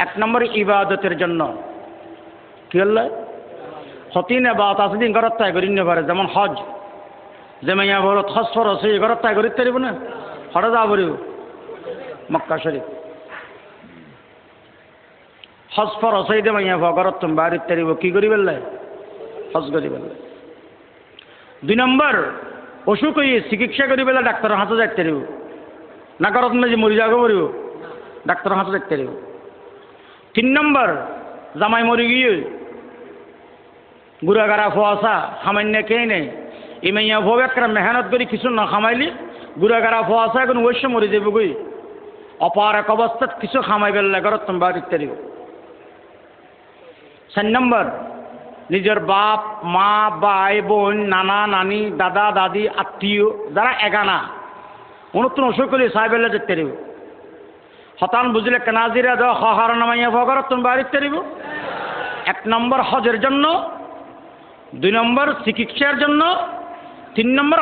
1 নম্বর ইবাদতের জন্য কি হল হতিন ইবাদত আছে দিন করত তাই করিন পারে যেমন হজ যে মাইয়া ফল হজ ফরজ এই করত তাই করিতে তেরিব না হরে যাব রে মক্কা শরীফ হজ ফরজ এই দে মাইয়া ফল করত তুমি বাড়িতে তেরিব কি করি বললে হজ করি বললে 2 নম্বর অসুখ হয়ে চিকিৎসা করি বলে ডাক্তারের হাতে যাইতে তেরিব না করত না যে মরি যাবো মরিব ডাক্তারের হাতে যাইতে তেরিব 3 নম্বর জামাই মরি গিয়ে গুড়াগাড়া ফোয়াশা সামান্য কে নেই ইমাইয়া ভোগ একটা মেহনত করি কিছু না খামাইলি গুড়াগাড়া ফোয়াশা এখন ওই সময় মরে যাবো গই অপার এক অবস্থাত কিছু খামাই বেললে ঘরত তুমি বাড়ি ইত্যাদি 4 নম্বর নিজের বাপ মা ভাই বোন নানা নানি দাদা দাদি আত্মীয় যারা এগানা অনুত্তম অসুখ করি সাহেব বেললে যেতে পারিব হতান বুঝলে কেনাজিরা দেওয়া হার নামাইয়া ভগরত তুমি বাড়ি ইত্যাদি 1 নম্বর হজের জন্য 2 নম্বর চিকিৎসার জন্য 3 নম্বর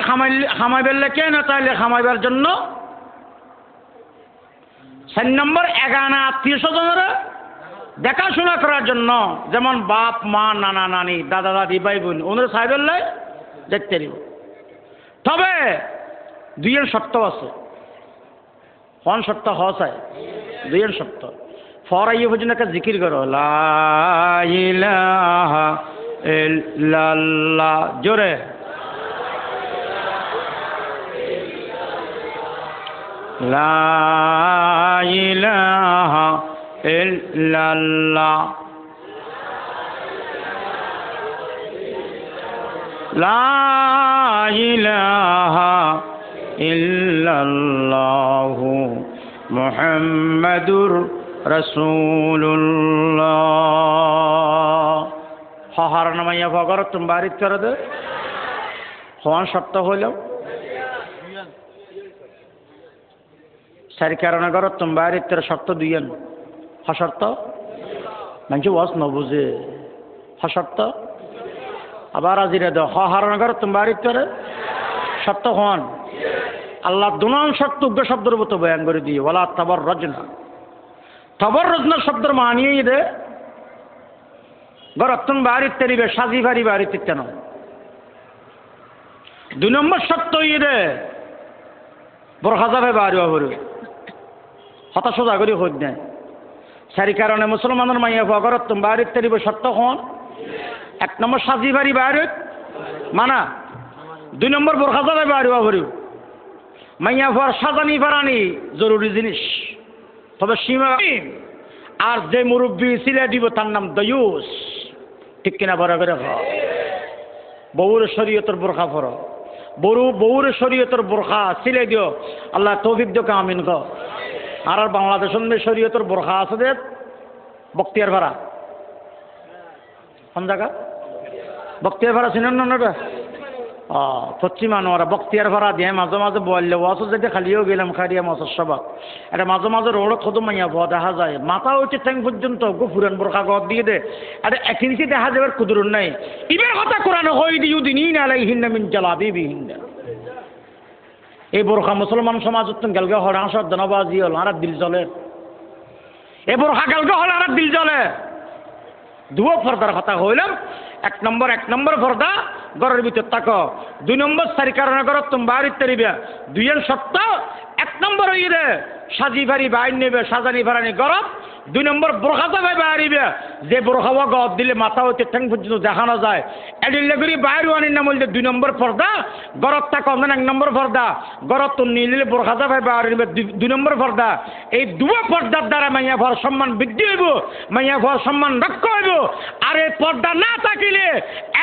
খামাই বেললে কে না চাইলে খামাইবার জন্য 4 নম্বর এগানা আত্মীয় স্বজনেরা দেখাশোনা করার জন্য যেমন বাপ মা নানা নানি দাদা দাদি ভাই বোন ওনারা সাহেব বেললে দেখতে পারিব তবে 2 শর্ত আছে কোন শর্ত হয় 2 শর্ত ফরাইয়ে পর্যন্ত একটা জিকির করো লা ইলাহা ইল্লাল্লাহ জোরে লা ইলাহা ইল্লাল্লাহ লা ইলাহা ইল্লাল্লাহু মুহাম্মাদুর রাসূলুল্লাহ হার নামাইয়া ভগর তুমি বাড়ি করে দে হওয়ান শর্ত হইল 4 কারণে ঘর তুমি বাড়ি শর্ত 2 হশর্ত মানুষ ওয়াজ নবুঝে হশর্ত আবার আজিরে দে হার ঘর তুমি বাড়ি করে শর্ত হন আল্লাহ 2 শর্ত উগ্র শব্দের মতো বয়ান করে দিয়ে ওয়ালা তাবাররুজনা শব্দের মানিয়ে দে গরত্তন বাড়ির তেরিবে সাজি ভারি বাড়িতে কেন 2 নম্বর শর্ত ইয়ে বোরখা যাবে বাড়ি বাবরে হতাশ করি হই নাই 4 কারণে মুসলমানের মাইয়া গরত্তন বাড়ির তেরিবে শর্ত হন 1 নম্বর সাজি ভারি বাড়ি মানা 2 নম্বর বোরখা যাবে বাড়ি বাবরে মাইয়া ফর সাজানি ফারানি জরুরি জিনিস তবে সীমা আর যে মুরব্বী সিলে দিব তার নাম দয়ুস ঠিক কিনা বড় করে বউর শরীয়তের বোরখা ফর বউর শরীয়তের বোরখা সিলে দিও আল্লাহ তৌফিক দিও আমিন গ আর বাংলাদেশের শরীয়তের বোরখা আছে দে বক্তিয়ার ভাড়া কোন জায়গা বক্তিয়ার ভাড়া চিনেন না পশ্চিমা নোয়ারা বক্তিয়ার ভাড়া দিয়ে মাঝে মাঝে বললে ওয়াশ যেতে খালিও গেলাম খারিয়া মাছের সবাক এটা মাঝে মাঝে রোড খোদ মাইয়া ভুয়া দেখা যায় মাথা হচ্ছে ট্যাং পর্যন্ত ফুরান বোরখা গদ দিয়ে দে এটা 1 ইঞ্চি দেখা যাবার কুদরুন নাই ইবের কথা কোরআন হই দিউ দিন আলাইহিন মিন জালাবিবিহিন এই বোরখা মুসলমান সমাজ গেলগে হল আসর দনবাজি হল আর দিল জ্বলে এই বোরখা গেলগে হল আর দিল জ্বলে দুও পর্দার কথা হইলাম এক নম্বর পর্দা ঘরের ভিতর থাকো 2 নম্বর সারি কারণে ঘর তুমি বাড়িতে তারিবে 2 সত্য 1 নম্বর হইরে সাজি ভারি বাইর নেবে সাজানি ভারানি গরব 2 নম্বর বোরখাতে ভাই বাড়িবে যে বোরখাওয়া গদ দিলে মাথা হইতে ঠ্যাং পর্যন্ত দেখানো যায় এডিলে করি বাইরে আনি না বললে 2 নম্বর পর্দা গরব থাকো 1 নম্বর পর্দা গরব তো নিলে বোরখাতে ভাই বাড়িবে 2 নম্বর পর্দা এই দুও পর্দার দ্বারা মাইয়া ভর সম্মান বৃদ্ধি হইব মাইয়া ভর সম্মান রক্ষা হইব আর এই পর্দা না থাকিলে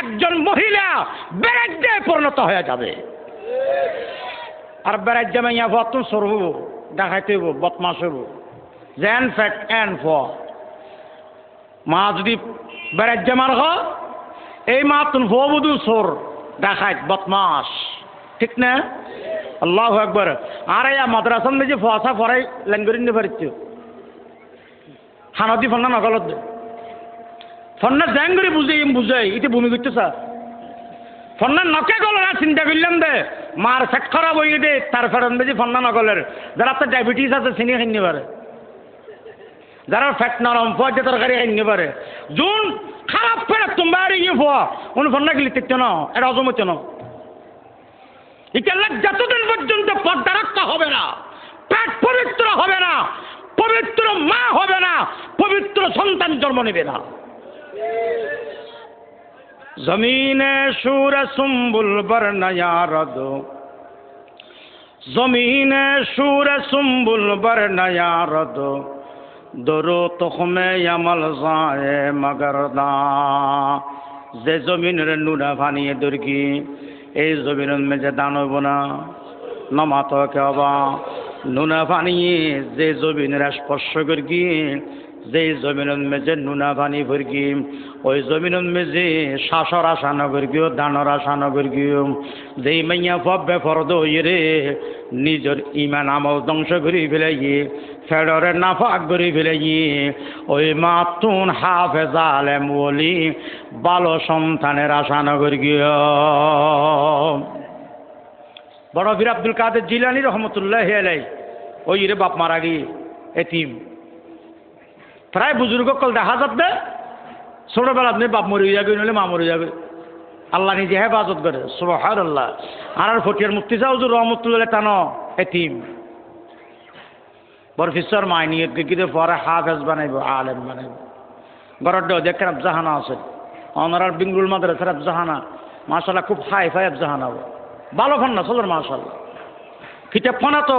একজন মহিলা বেরাজ্যে পরিণত হয়ে যাবে আর বেরাজ্যে মাইয়া ভর তুমি সর হইব দেখাইতে হইব বদমাস হইব জেন ফ্যাট এন্ড ফ মা যদি বেরাজ্যে মার এই মা তুমি ভবধূ সর দেখাইত বদমাস ঠিক না আল্লাহু আকবার আর এই মাদ্রাসার মধ্যে ফসা ফরাই ল্যাঙ্গুয়েজ নিতে পারছো হানদি ফন্না নগলত ফন্না জ্যাঙ্গুরি বুঝাই এটা ভূমি করতে স্যার ফন্না নকে গল না চিন্তা করলাম দে মার ফেট খারাপ হয়ে দে তার ফেরন বেশি ফন্না নগলের যারা তো ডায়াবেটিস আছে চিনি খাইনি পারে যারা ফ্যাট নরম ফোয়া তরকারি খাইনি পারে যোন খারাপ ফেরা তুমি আর ইয়ে ফোয়া উনি ফন্না গেলি দেখছো না এটা অজম হচ্ছে না এটা যতদিন পর্যন্ত পর্দা রক্ষা হবে না পেট পবিত্র হবে না পবিত্র মা হবে না পবিত্র সন্তান জন্ম নেবে না জমিনে সুর সুম্বুল বর্ণয়া রদ জমিনে সুর সুম্বুল বর্ণয়া রদ দরো তখমে আমল যায় মগরদা যে জমিনের নুনা ভানিয়ে দুর্গি এই জমিনের মেজে দান হইব না নমাত কেবা নুনা ভানিয়ে যে জমিনের স্পর্শ করি যে জমিনের মেজে নুনা ভানি ভরগি ওই জমিনের মেজে শ্বাসর আশা নগরগিও দানর আশা নগরগিও যেই মাইয়া ফবে ফরদ হইরে নিজের ইমান আমল ধ্বংস করে ফেলাই ফেডরে নাফাক করে ফেলাই ওই মাতুন হাফেজ আলেম ওলি ভালো সন্তানের আশা নগরগিও বড় বীর আব্দুল কাদের জিলানী রহমতুল্লাহ আলাই ওই রে বাপ মারা গিয়ে এতিম প্রায় বুজুর্গ কল দেখা যাবে ছোটবেলা আপনি বাপ মরে যাবে নইলে মা মরে যাবে আল্লাহ নিজে হেফাজত করে সুবহানাল্লাহ আর ফটিয়ার মুফতি সাহেব রহমতুল্লাহ টানো এতিম বরফিসর মাইনিয়ে কিতে পরে হাফেজ বানাইব আলেম বানাইব ঘরের দেখেন আফজাহানা আছে অনারার বিংরুল মাদ্রাসার আফজাহানা মাশাআল্লাহ খুব হাই ফাই আফজাহানা ভালো ফোন না চলের মাশাআল্লাহ কিতাব ফোনা তো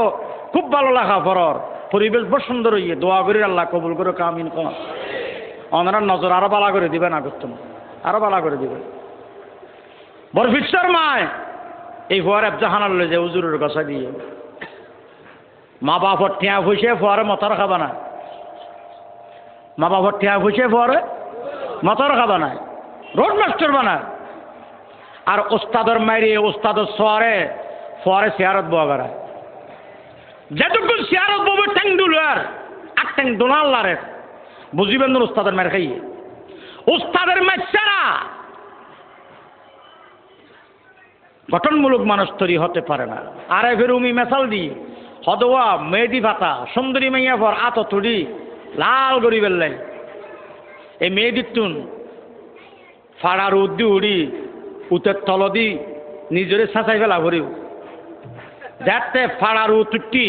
খুব ভালো লাগা পরর পরিবেশ বড় সুন্দর হইয়ে দোয়া করি আল্লাহ কবুল করে কামিন কম ওনার নজর আরো বালা করে দিবে না করতেন আরো বালা করে দিবে বরফিসর মায় এই ফোয়ার আফজাহানার লয়ে যে হুজুরের কথা দিয়ে মা বাপর টিয়া ফুসে ফোয়ারে মতর খাবা না মা বাপর টিয়া ফুসে ফোয়ারে মতর খাবা না রোড মাস্টার বানায় আর ওস্তাদর মাইরে ওস্তাদর সোয়ারে ফোয়ারে সিয়ারত বোয়াগারায় যেটুকু সিয়ারত ববে ট্যাং দুলার আর ট্যাং দোনাল্লারে বুঝিবেন না ওস্তাদের মার খাইয়ে ওস্তাদের মাইসারা গঠনমূলক মানুষ তৈরি হতে পারে না আর এফের উমি মেসাল দি হদোয়া মেহেদি ভাতা সুন্দরী মাইয়া পর আত তুড়ি লাল গরি বেললাই এই মেহেদির তুন ফাড়ার উদ্দি উড়ি উতের তলদি নিজরে ছাঁচাই ফেলা ভরিও যাতে ফাড়ার উত্তরটি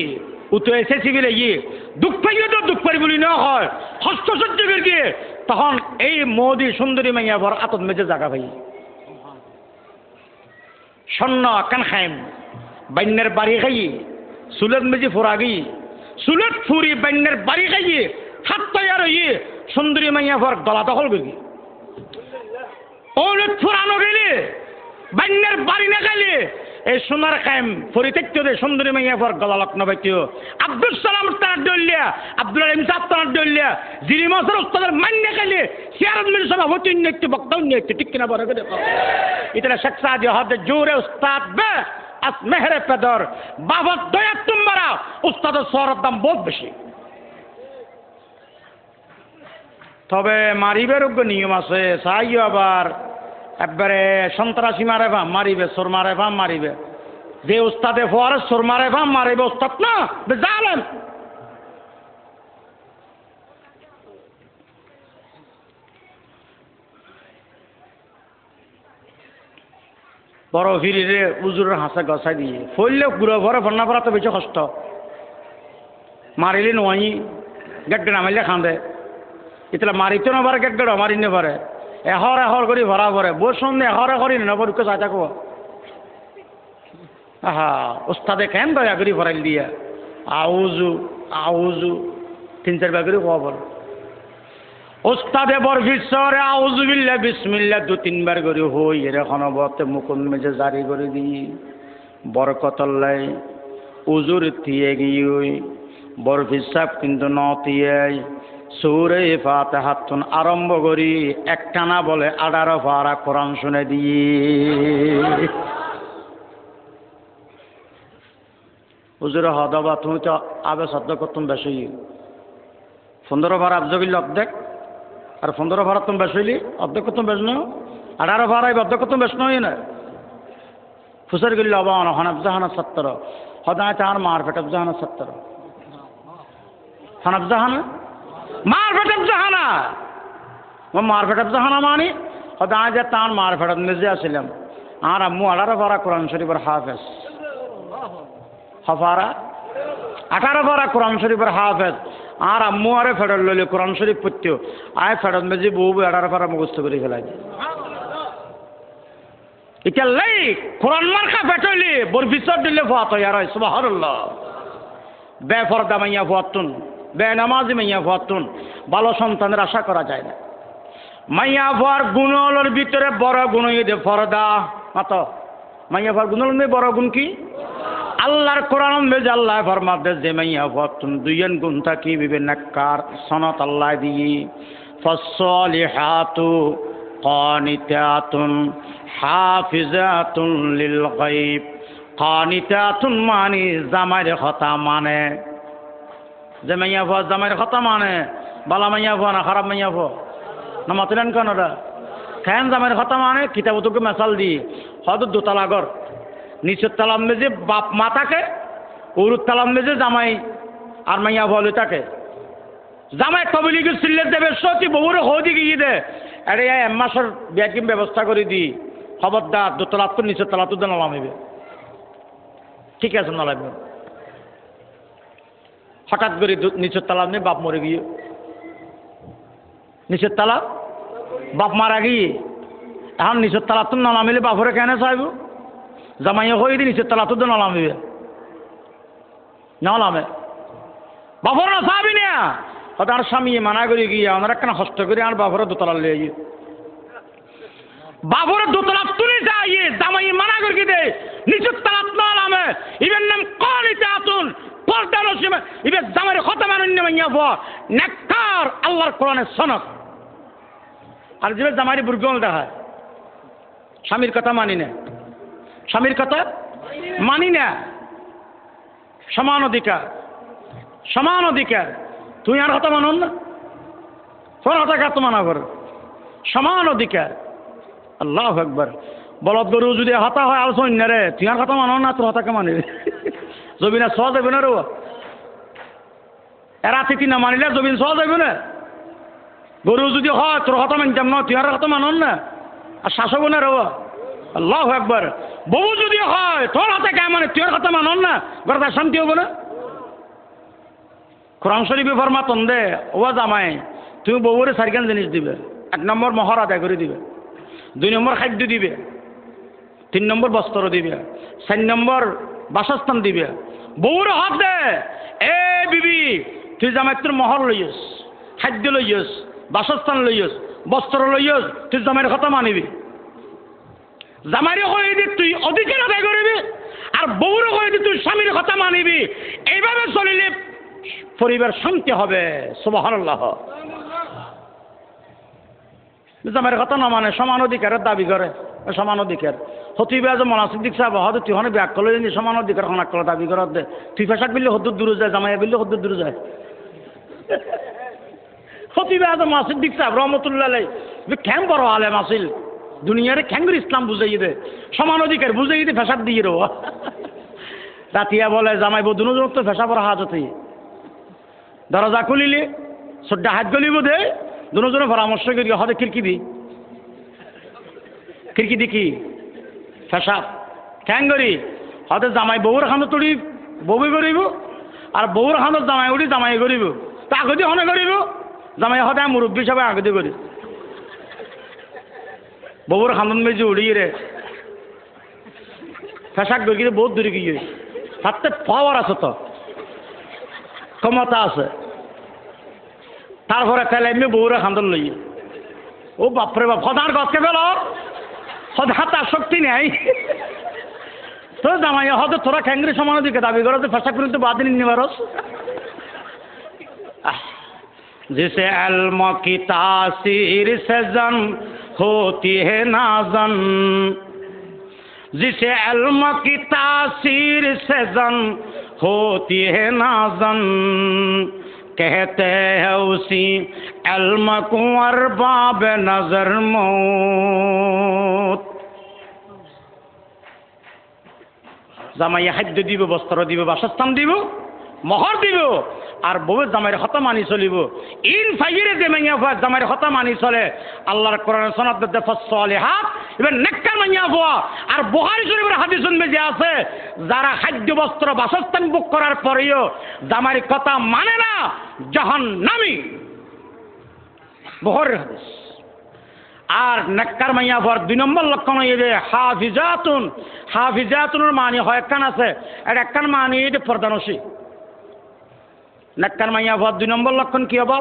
উত্তর এসেছি বলে গিয়ে দুঃখ পাইলে তো দুঃখ পারি বলি না হয় হস্ত সহ্য করে গিয়ে তখন এই মোদি সুন্দরী মাইয়া ভর আতত মেজে জাগা পাই স্বর্ণ কান খাইম বাইনের বাড়ি খাইয়ে সুলত মেজে ফোরা গিয়ে সুলত ফুরি বাইনের বাড়ি খাইয়ে হাত তৈয়ার হইয়ে সুন্দরী মাইয়া ভর গলা দখল করি ওলত ফুরানো গেলে বাইনের বাড়ি না খাইলে এই সোনার খাইম ফরিতেক্য দে সুন্দরী মাইয়া পর গলা লগ্ন বাইতিও আব্দুল সালাম তার ডলিয়া আব্দুল রহিম সাহেব তার ডলিয়া জিরি মাসের উস্তাদের মান্য খাইলে সিয়ারত মিল সভাপতি নিত্যে বক্তাও নিত্যে ঠিক কিনা বড় করে এটা শেখ সাদি হদে জোরে উস্তাদ বে আস মেহরে পেদর বাবা দয়া তোমারা উস্তাদের সরার দাম বহুত বেশি তবে মারিবের নিয়ম আছে চাইও আবার একবারে সন্ত্রাসী মারে ভাম মারিবে চোর মারে ভাম মারিবে যে উস্তাদে ফোয়ারে সোর মারে ভাম মারে উস্তাদ না জালেম। বড় ফিরিরে উজুরের হাসা গছাই দিয়ে ফললে গুড়ো ভরে ফন্না পড়া তো বেশি কষ্ট মারিলে নোয়াই গেট নামাইলে খান্দে ইতলা মারিতে না পারে গেট মারি নে পারে এহর করে ভরা ভরে বোর সন্ধ্যে এহর করি না পরীক্ষা চাই থাকব আহা ওস্তাদে কেন দয়া করি ভরাইল দিয়া আউজু আউজু 3-4 করে কোয়া বল ওস্তাদে বর ফিসরে আউজুবিল্লাহ বিসমিল্লাহ 2-3 করে হই এর এখন বতে মুকুন মেজে জারি করে দি বরকতল্লাই উজুর থিয়ে গিয়ে বর ফিসাব কিন্তু নতিয়ে সূরা ফাতিহাতুন আরম্ভ করি একটানা বলে 18 পারা কোরআন শুনে দিয়ে হুজুর হদবা তুমি তো আবে সদ্য করতুম বেশি 15 পারা আবজগিল অর্ধেক আর 15 পারা তুমি বেশিলি অর্ধেক করতুম বেশ নয় 18 পারাই অর্ধেক করতুম বেশ নয় না ফুসর গিল অবান হনাফজাহানা 70 হদায় চার মার ফেটাফজাহানা 70 হনাফজাহানা মারফেট জাহানা ও মারফেট জাহানা মানি হদায় যে তার মারফেট মেজে আসিলাম আর আম্মু 18 পারা কোরআন শরীফের হাফেজ হফারা 18 পারা কোরআন শরীফের হাফেজ আর আম্মু আরে ফেরত লইলে কোরআন শরীফ পড়তে আয় ফেরত মেজে বউ 18 পারা মুখস্থ করে ফেলাই এটা লাই কোরআন মার্কা ফেটলি বর বিচার দিলে ফাত ইয়ার সুবহানাল্লাহ বেফরদা মাইয়া ফাতুন বেনামাজি মাইয়া ফাতুন ভালো সন্তানের আশা করা যায় না মাইয়া ফার গুণলের ভিতরে বড় গুণ ইদে ফরদা মাত মাইয়া ফার গুণলের বড় গুণ কি আল্লাহর কোরআন মেজে আল্লাহ ফরমাতে যে মাইয়া ফাতুন দুইয়েন গুণ থাকি বিবেনাকার সনাত আল্লাহ দি ফাসসালিহাতু কানিতাতুন হাফিজাতুন লিল গায়ব কানিতাতুন মানে জামাইর কথা মানে যে মাইয়া ফো জামাইর কথা মানে বালা মাইয়া ফো না খারাপ মাইয়া ফো না মাতিলেন কেন ওরা খেন জামাইর কথা মানে কিতাব তোকে মেসাল দি হয়তো দোতলা ঘর নিচের তালাম মেজে বাপ মা থাকে উরুর তালাম মেজে জামাই আর মাইয়া ফলে থাকে জামাই তবলিগে সিল্লের দেবে সত্যি বহুরে হদি গিয়ে দে আরে এক মাসের ব্যাকিং ব্যবস্থা করে দি খবরদার দোতলা তো নিচের তলা তো নামাইবে ঠিক আছে না লাগবে হঠাৎ করে নিচের তালা নেই বাপ মরে গিয়ে নিচের তালা বাপ মারা গিয়ে এখন নিচের তালা তো নামিলে বাপরে কেন চাইব জামাইয়া হয়ে দি নিচের তালা তো নামিবে নামে বাপর না চাবি না হয়তো আর স্বামী মানা করে গিয়ে আমার একটা কষ্ট করে আর বাপরে দোতলা লিয়ে গিয়ে বাপরে দোতলা তুলে যাইয়ে জামাই মানা করে দে নিচের তালা না নামে ইভেন নাম কলিতে আতুন পর্দার সীমা ইবে জামাইর কথা মানন্য মাইয়া ফো নেককার আল্লাহর কোরআনের সনদ আর যে জামাইর বুরগল দেখায় স্বামীর কথা মানি না স্বামীর কথা মানি না সমান অধিকার তুই আর কথা মানন না তোর হাতে কাত মানা কর সমান অধিকার আল্লাহু আকবার বলদ গরু যদি হাতা হয় আর সৈন্য রে তুই আর কথা মানন না তোর হাতাকে মানে জমিনা সহজ যাবে না রে এরা তিথি না মানিলে জমিন সহজ যাবে না গরু যদি হয় তোর কথা মানতাম না তুই আর কথা মানন না আর শাসক না রে আল্লাহু আকবার বউ যদি হয় তোর হাতে কে মানে তুই আর কথা মানন না ঘরটা শান্তি হবো না কোরআন শরীফে ফরমাতন দে ও জামাই তুমি বউরে চারিখান জিনিস দিবে 1 নম্বর মহর আদায় করে দিবে 2 নম্বর খাদ্য দিবে 3 নম্বর বস্ত্র দিবে 4 নম্বর বাসস্থান দিবে বউর হাত দে এ বিবি তুই জামাই তোর মহর লইস খাদ্য লইস বাসস্থান লইস বস্ত্র লইস তুই জামাইয়ের কথা মানিবি জামাইরে কই দি তুই অধিকার আদায় করবি আর বউরে কই দি তুই স্বামীর কথা মানিবি এইভাবে চলিলে পরিবার শান্তি হবে সুবহানাল্লাহ জামাইয়ের কথা না মানে সমান অধিকারের দাবি করে সমান অধিকার হতিবে আজ মনাসিদ্দিক সাহেব হয়তো তুই হনে ব্যাগ করলে জানি সমান অধিকার হনাক করে দাবি করার দে তুই ফেসাক বিললে হদ্দুর দূরে যায় জামাইয়া বিললে হদ্দুর দূরে যায় হতিবে আজ মনাসিদ্দিক সাহেব রহমতুল্লাহ আলাই কেন বড় আলেম আসিল দুনিয়ারে কেন করে ইসলাম বুঝাই দে সমান অধিকার বুঝাই দে ফেসাক দিয়ে রো রাতিয়া বলে জামাই বউ দুজন তো ফেসা পড়া হাজতে দরজা খুলিলে সদ্যা হাত গলিব দে দুজনে পরামর্শ করি হতে খিড়কি দি কি ফেসা ঠ্যাং করি হতে জামাই বউর খানো তুড়ি বউই করিব আর বউর খানো জামাই উঠি জামাই করিব তা আগদি হনে করিব জামাই হতে মুরব্বী সবাই আগদি করি বউর খানন মেজি উড়ি রে ফেসাক গিয়ে বহুত দূরে গিয়ে তাতে পাওয়ার আছে তো ক্ষমতা আছে তারপরে তাহলে এমনি বউরে খান্দন লই ও বাপরে বাপ সদার গছকে পেল সদা তার শক্তি নেই তো জামাই হয়তো তোরা খ্যাংরি সমান দিকে দাবি করো তো ফেসাক কিন্তু বাদ নিতে পারস जिसे इल्म की तासीर से जन होती है नाजन जिसे इल्म की तासीर से जन होती है नाजन कहते हैं उसी इल्म को अरबाब नजर मौत জামাই খাদ্য দিব বস্ত্র দিব বাসস্থান দিব মহর দিব আর বউয়ের জামাইয়ের হতা মানি চলিব ইন ফাইরে যে মাইয়া ফুয়া জামাইয়ের হতা মানি চলে আল্লাহর কোরআন সনদ দে ফসলিহাত এবার নেককার মাইয়া ফুয়া আর বুখারী শরীফের হাদিস শুনবে যে আছে যারা খাদ্য বস্ত্র বাসস্থান বুক করার পরেও জামাইয়ের কথা মানে না জাহান্নামী বুখারীর হাদিস আর নেককার মাইয়া ফুয়ার 2 নম্বর লক্ষণ হইবে হাফিজাতুনের মানে হয় একখান আছে আর একখান মানে এটা প্রধানসী নেককার মাইয়া ফুয়ার 2 নম্বর লক্ষণ কি হব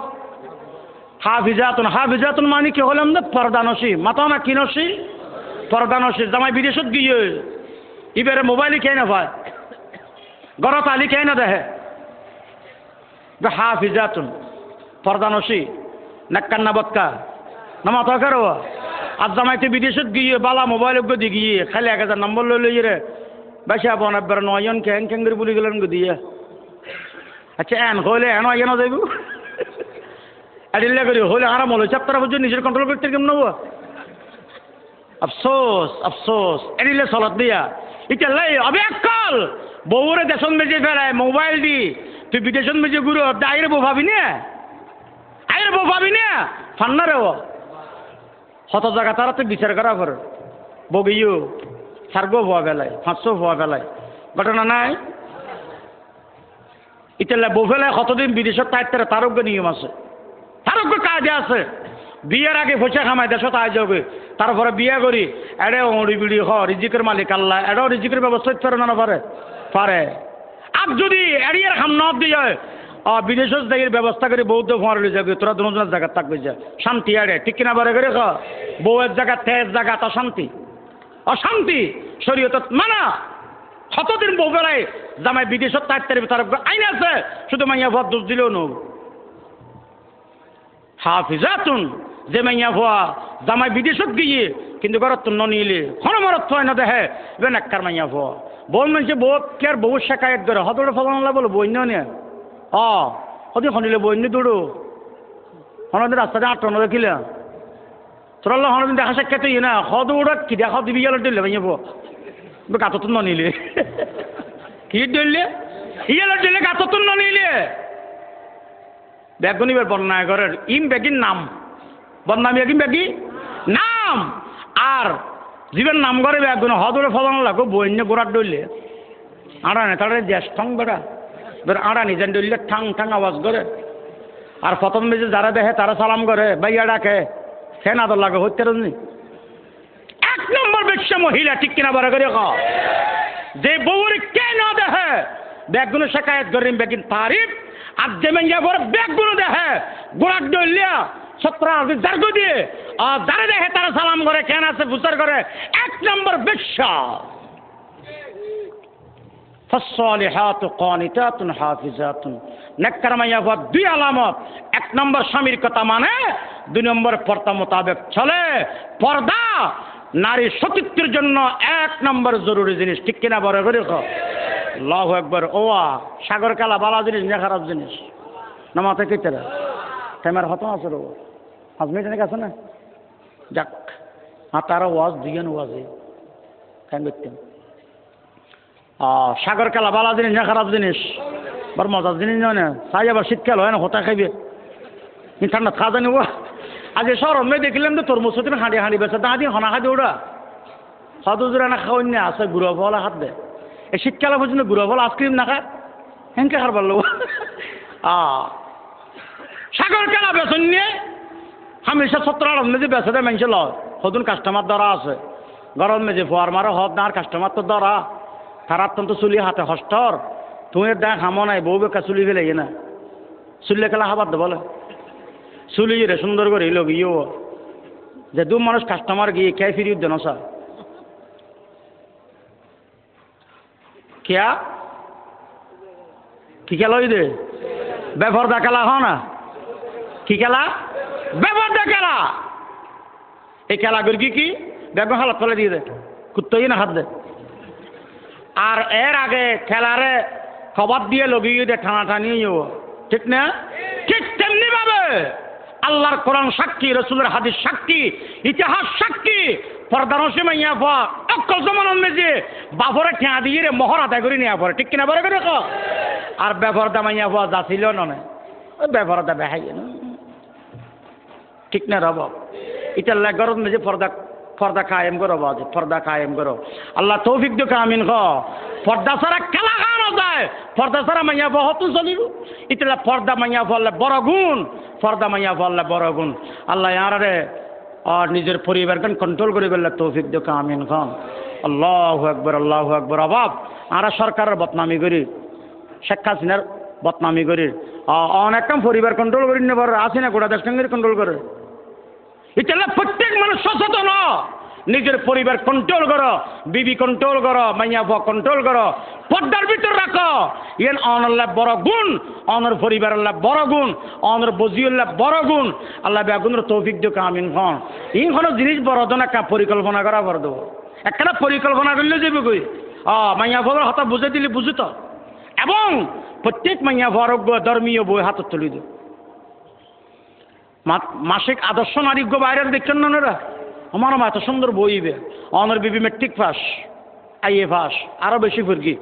হাফিজাতুন মানে কি হলাম না পর্দানসী মাথা না কিনসী পর্দানসী জামাই বিদেশত গিয়ে ইবারে মোবাইলে কে না ভাই গরত আলি কে না দেহে হাফিজাতুন পর্দানসী নেককার না বৎকা না মাথা কারো আর জামাইতে বিদেশত গিয়ে বালা মোবাইল গদি গিয়ে খালি 1000 নম্বর লই রে বেশি আপনার নয়ন ক্যাং করে বলি গেলেন দিয়ে আচ্ছা এন হলে এন আগে না যাইব এডিল্লা করি হলে আরাম হলো চাপ্তারা পর্যন্ত নিজের কন্ট্রোল করতে কেমন নেব আফসোস এডিল্লা চলত দিয়া এটা লাই অবে একল বউরে দেশন মেজে ফেলায় মোবাইল দি তুই বিদেশন মেজে গুরু আইরে বউ ভাবি না ফান্না রে হত জায়গা তারা তো বিচার করা পর বগিও সার্গো হওয়া বেলায় 500 হওয়া বেলায় ঘটনা নাই ইতালে বউফেলায় কতদিন বিদেশত তাইতে তারোগ্য নিয়ম আছে তারোগ্য কাজে আছে বিয়ের আগে পয়সা খামাই দেশত আয় যাবে তারপরে বিয়ে করি এড়ে ওড়ি বিড়ি রিজিকের মালিক আল্লাহ এড়াও রিজিকের ব্যবস্থা করে না পারে আর যদি এড়িয়ার খাম নব দিয়ে বিদেশত জায়গার ব্যবস্থা করে বৌদ্ধ ফোয়ার লই যাবে তোরা দুজনের জায়গা থাকবে যা শান্তি এড়ে ঠিক কিনা বারে করে বউয়ের জায়গা তেজ জায়গা তো অশান্তি শরীয়ত মানা কতদিন বউ বেলায় জামাই বিদেশত তার আইন আছে শুধু মাইয়া ভুয়া দোষ দিলেও নব হাফিজাতুন যে মাইয়া ভুয়া জামাই বিদেশত গিয়ে কিন্তু ঘরত নিলে হনমরত হয় না দেহে এবার একটার মাইয়া ভুয়া বউ মানুষে বউ কে আর বউ শেখায়ত করে হতটা ফলানো বলো বন্য নিয়ে হতে শনিলে বন্য দৌড়ো হনদিন রাস্তাতে আটটানো দেখিলে তোরা হনদিন দেখা সাক্ষাৎ না হদৌড়া কি দেখা দিবি গেল দিলে মাইয়া ভুয়া গাতত নিলে কি দিলে ইয়ালে দিলে গাতত নিলে বেগুনিবার বন্যায় ঘরের ইম বেগির নাম বদনামি একিম বেগি নাম আর জীবের নাম করে বেগুন হদরে ফলানো লাগো বন্য গোড়ার ডইলে আড়ানে তাড়ে জ্যাস ঠং বেড়া আড়ানি যেন ডইলে ঠাং ঠাং আওয়াজ করে আর প্রথম বেজে যারা দেখে তারা সালাম করে ভাইয়া ডাকে ফেন আদর লাগে হইতে রজনী 1 নম্বর বেশ্যা মহিলা ঠিক কিনা বারে করে যে বউরে কে না দেখে বেগুনে শিকায়ত করেন বেগিন তারিফ আর যেমন যাবর বেগুনে দেখে গোড়ার ডইলিয়া 17 জার্গো দিয়ে আর যারা দেখে তারা সালাম করে কেন আছে বুচার করে 1 নম্বর বেশ্যা فالصالحات قانتات حافظات নেককার মাইয়া হওয়ার 2 আলামত 1 নম্বর স্বামীর কথা মানে 2 নম্বর পর্দা মোতাবেক চলে পর্দা নারী সতীত্বের জন্য 1 নম্বর জরুরি জিনিস ঠিক কিনা বড় করে আল্লাহু আকবার ওয়া সাগর কালা বালা জিনিস না খারাপ জিনিস না মাথা কেটেরা টাইমার হতো আছে রো 5 মিনিট আছে না যাক তারা ওয়াজ দিয়েন ওয়াজে কেন করতেন সাগর খেলা ভালো জিনিস না খারাপ জিনিস? বার মজার জিনিস নয় না, চাই আবার শীতকাল হয় না, হতা খাইবে ঠান্ডা খাওয়া জানি। আজ শহর মেয়ে দেখলাম তো তরমুজ হতে হাঁড়ি হাঁড়ি বেছে দাঁড়িয়ে হনা খাদি ওরা সদুজুরা না খাওয়াই না আছে গুড়া ফল হাত দেয়। এই শীতকালে পর্যন্ত গুড়া ফল আইসক্রিম না খায় হেনকে খার পারলো। সাগর খেলা বেতন নিয়ে হামেশা 17 মেজে বেছে দেয় মানুষ লয় সদুন কাস্টমার ধরা আছে গরম মেজে ফোয়ার মারো হদ না আর কাস্টমার তো ধরা তার তো চুলি হাতে হস্টর তুমি দেখ হামো নাই বউ বেকা চুলি ফেলে না চুলে খেলা হাবার দে বলে চুলি রে সুন্দর করে লোক ইও যে দু মানুষ কাস্টমার গিয়ে কে ফিরি দেন স্যার क्या কি খেলা ওই দে বেফরদা খেলা হ না কি খেলা বেফরদা খেলা এই খেলা করি কি বেগম হালত ফেলে দিয়ে দে কুত্তই না হাত দে আর এর আগে খেলারে খবর দিয়ে লগিয়ে দে টানাটানি ঠিক না ঠিক তেমনি ভাবে আল্লাহর কোরআন সাক্ষী রসুলের হাদিস সাক্ষী ইতিহাস সাক্ষী পর্দানসে মাইয়া ফা অকল জমানোর মেজে বাফরে ঠেয়া দিয়ে রে মোহর আদায় করে নিয়ে পড়ে ঠিক কিনা বলে দেখো আর বেফরদা মাইয়া ফা যাচ্ছিল নয় ওই বেফরদা বেহাই ঠিক না রব এটা গরম মেজে পর্দা কায়েম করো বাজে পর্দা কায়েম করো আল্লাহ তৌফিক দিও আমিন খ পর্দা ছাড়া খেলা খাওয়ানো যায় পর্দা ছাড়া মাইয়া ফা হতো চলিব এটা পর্দা মাইয়া ফলে বড় গুণ পর্দা মাইয়া ফলে বড় গুণ আল্লাহ ইয়ারে আর নিজের পরিবারকে কন্ট্রোল করে ফেললে তৌফিক দিও আমিন খান আল্লাহু আকবার অভাব আর সরকারের বদনামি করি শেখ হাসিনার বদনামি করি অনেক কাম পরিবার কন্ট্রোল করি নেবার আছে না গোটা দেশকে কন্ট্রোল করে এটা প্রত্যেক মানুষ সচেতন নিজের পরিবার কন্ট্রোল করো বিবি কন্ট্রোল করো মাইয়া ফ কন্ট্রোল করো পর্দার ভিতর রাখো ইয়েন অনল্লাহ বড় গুণ অনর পরিবার আল্লাহ বড় গুণ অনর বজিউল্লাহ বড় গুণ আল্লাহ বেগুনের তৌফিক দিও আমিন খান ইন কোনো জিনিস বড় তো না পরিকল্পনা করা বড় দেবো একটা পরিকল্পনা করলে যাবে কই মাইয়া ফর হতা বুঝে দিলে বুঝিত এবং প্রত্যেক মাইয়া ফরজ্ঞ ধর্মীয় বই হাতত তুলি দিও মাসিক আদর্শ নারীজ্ঞ বাইরের দেখছেন না ওনারা আমার এত সুন্দর বইবে অনর বিবি মেট্রিক পাস আইএ পাস আরো বেশি ফুরকি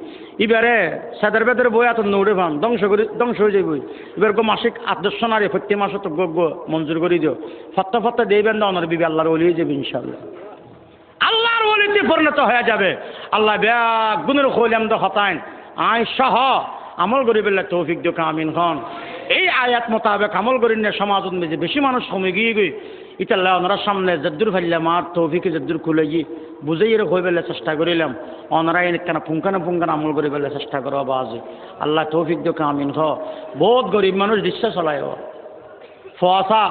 এবারে সাদের বেদের বই এত নৌড়ে পান ধ্বংস হয়ে যাবে এবার মাসিক আদর্শ নারী প্রত্যেক মাসে তো মঞ্জুর করে দিও ফত্তা দেবেন না অনর বিবি আল্লাহর ওলি হয়ে যাবে ইনশাল্লাহ আল্লাহর ওলিতে পরিণত হয়ে যাবে আল্লাহ ব্যাগ গুণের খোলাম তো হতাইন আয় সহ আমল করি বেলা তৌফিক দিও আমিন খান এই আয়াত মোতাবেক আমল করি না সমাজ যে বেশি মানুষ কমে গিয়ে গই ইতাল্লাহ ওনারা সামনে যদ্দুর ফাইলাম আর তৌফিকে যদ্দুর খুলে গিয়ে বুঝেই এর হয়ে বেলা চেষ্টা করিলাম ওনারা কেন পুঙ্খানা আমল করে বেলা চেষ্টা করো বাজে আল্লাহ তৌফিক দিও আমিন খ বহুত গরিব মানুষ রিক্সা চলায় ফোয়াশা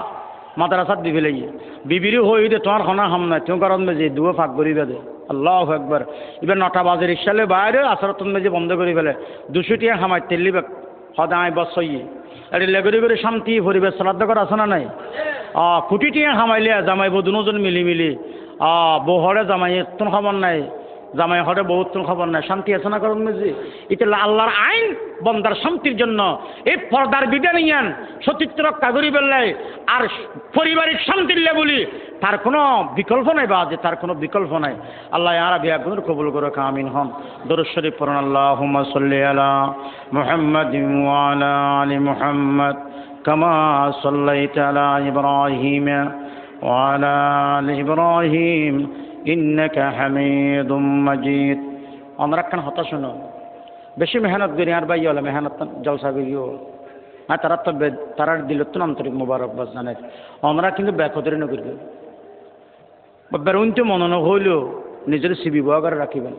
মাদ্রাসাত দি ফেলে গিয়ে বিবিরও হয়ে দে তোমার খনা হাম নাই তুমি কারণ যে দুয়ো ফাঁক করি দে আল্লাহ একবার এবার 9টা বাজে রিক্সালে বাইরে আসরতন মেজে বন্ধ করে ফেলে 200 টাকা হামাই তেলি সদায় বসই এটি লেগরি করে শান্তি পরিবেশ শ্রদ্ধা করা আছে না নাই কোটি টিয়া হামাইলে জামাইব দুজন মিলি বহরে জামাই তোর খবর নাই জামাই হরে বহুত তোর খবর নাই শান্তি আছে না কারণ মেজি এটা আল্লাহর আইন বন্দার শান্তির জন্য এই পর্দার বিধান ইয়ান সতীর্থ রক্ষা করি বেললাই আর পারিবারিক শান্তির বলি তার কোনো বিকল্প নাই বা যে তার কোনো বিকল্প নাই আল্লাহ আর বিয়াগুন কবুল করে আমিন হন দরুদ শরীফ পড়ুন আল্লাহুম্মা সাল্লি আলা মুহাম্মাদিন ওয়া আলা আলি মুহাম্মাদ কামা সাল্লাইতা আলা ইব্রাহিম ওয়া আলা আলি ইব্রাহিম ইন্নাকা হামিদুম মাজিদ আমরা কেন হতাশ শোনো বেশি মেহনত করি আর ভাই হলে মেহনত জলসা করিও আর তারা দিল তো আন্তরিক মুবারকবাদ জানে আমরা কিন্তু ব্যাকতরে নকরি বেরুনতে মনন হইলেও নিজের সিবি বহাগারে রাখিবেন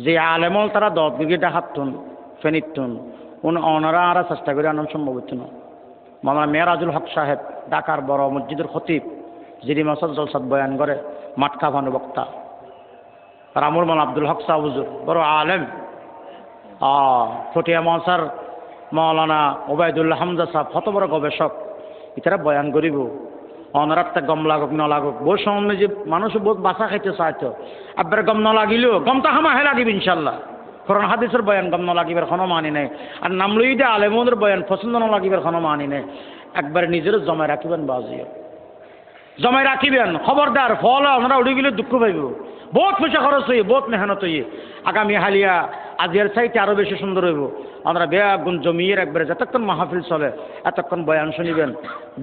যে আলেমল তারা 10 বিঘিটা হাততুন ফেনিতুন ওনারা আর চেষ্টা করে আনাম সম্ভব হচ্ছে না মামলা মেরাজুল হক সাহেব ঢাকার বড় মসজিদের খতিব যিনি মাসাদ জলসাদ বয়ান করে মাটকা ভানু বক্তা রামুল মাল আব্দুল হক সাহ হুজুর বড় আলেম ফটিয়া মহাসার মৌলানা ওবায়দুল্লাহ হামজা সাহেব কত বড় গবেষক এটারা বয়ান করিব অনারাত্তা গম লাগুক ন লাগুক বহু সময় যে মানুষ বহুত বাসা খাইতে চাইতো আবার গম ন লাগিলেও গমটা হামাহে লাগিব ইনশাল্লাহ কোরআন হাদিসের বয়ান গম ন লাগিবার কোনো মানি নাই আর নাম লই দে আলেমদের বয়ান পছন্দ ন লাগিবার কোনো মানি নাই একবার নিজের জমায় রাখিবেন বাজিও জমায় রাখিবেন খবরদার ফল আমরা উঠে গেলে দুঃখ পাইব বহুত পয়সা খরচ হই, বহুত মেহনত হই। আগামী হালিয়া আজিয়ার চাইতে আরো বেশি সুন্দর হইব। আমরা বেগুন জমিয়ে একবারে যতক্ষণ মাহফিল চলে এতক্ষণ বয়ান শুনিবেন,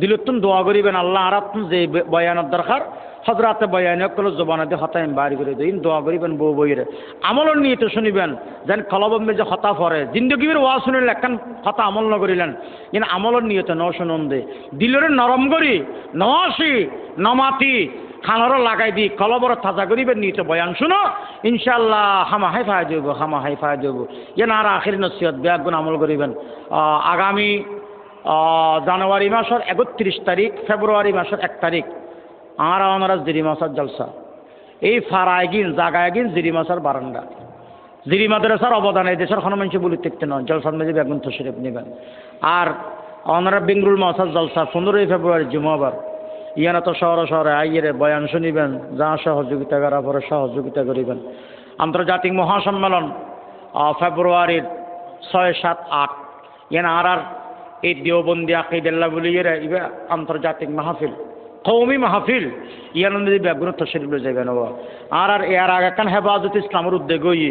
দিলতুন দোয়া করিবেন আল্লাহ আর যে বয়ানের দরকার হজরাতে বয়ান কল জবানা দিয়ে হতাইম বাড়ি করে দিন দোয়া করিবেন বউ বইরে আমলের নিয়ে তো শুনিবেন যেন কলবম্বে যে হতা পড়ে জিন্দগির ওয়া শুনিলে একখান কথা আমল ন করিলেন কিন্তু আমলের নিয়ে তো ন শুনুন দে দিলরে নরম করি নসি নমাতি খানারও লাগাই দি কলবর তাজা করিবেন নিয়ে তো বয়ান শুনো ইনশাল্লাহ হামা হাই ফায় দেব হামা হাই ফায় দেব ইয়ে না আর আখির নসিহত বেগুন আমল করিবেন। আগামী জানুয়ারি মাসের 31 তারিখ, ফেব্রুয়ারি মাসের 1 তারিখ আর আমার জিরি মাসার জলসা এই ফারায়গিন জাগায়গিন জিরি মাসার বারান্দা জিরি মাদ্রাসার অবদান এই দেশের কোনো মানুষ বলি দেখতে নয় জলসার মেঝে বেগুন তশরিফ নেবেন। আর ওনারা বেঙ্গলুর মাসার জলসা 15 ফেব্রুয়ারি জুমাবার ইয়ানা তো শহরে শহরে আইয়েরে বয়ান শুনিবেন যা সহযোগিতা করার পরে সহযোগিতা করিবেন। আন্তর্জাতিক মহাসম্মেলন ফেব্রুয়ারির 6, 7, 8 ইয়ানা আর এই দেওবন্দি আকিদুল্লাহ বলি ইয়ে আন্তর্জাতিক মাহফিল কৌমি মাহফিল ইয়ানন্দি বেগুন তশরিফ যাবেন আর এর আগে কান হেফাজত ইসলামের উদ্যোগ হই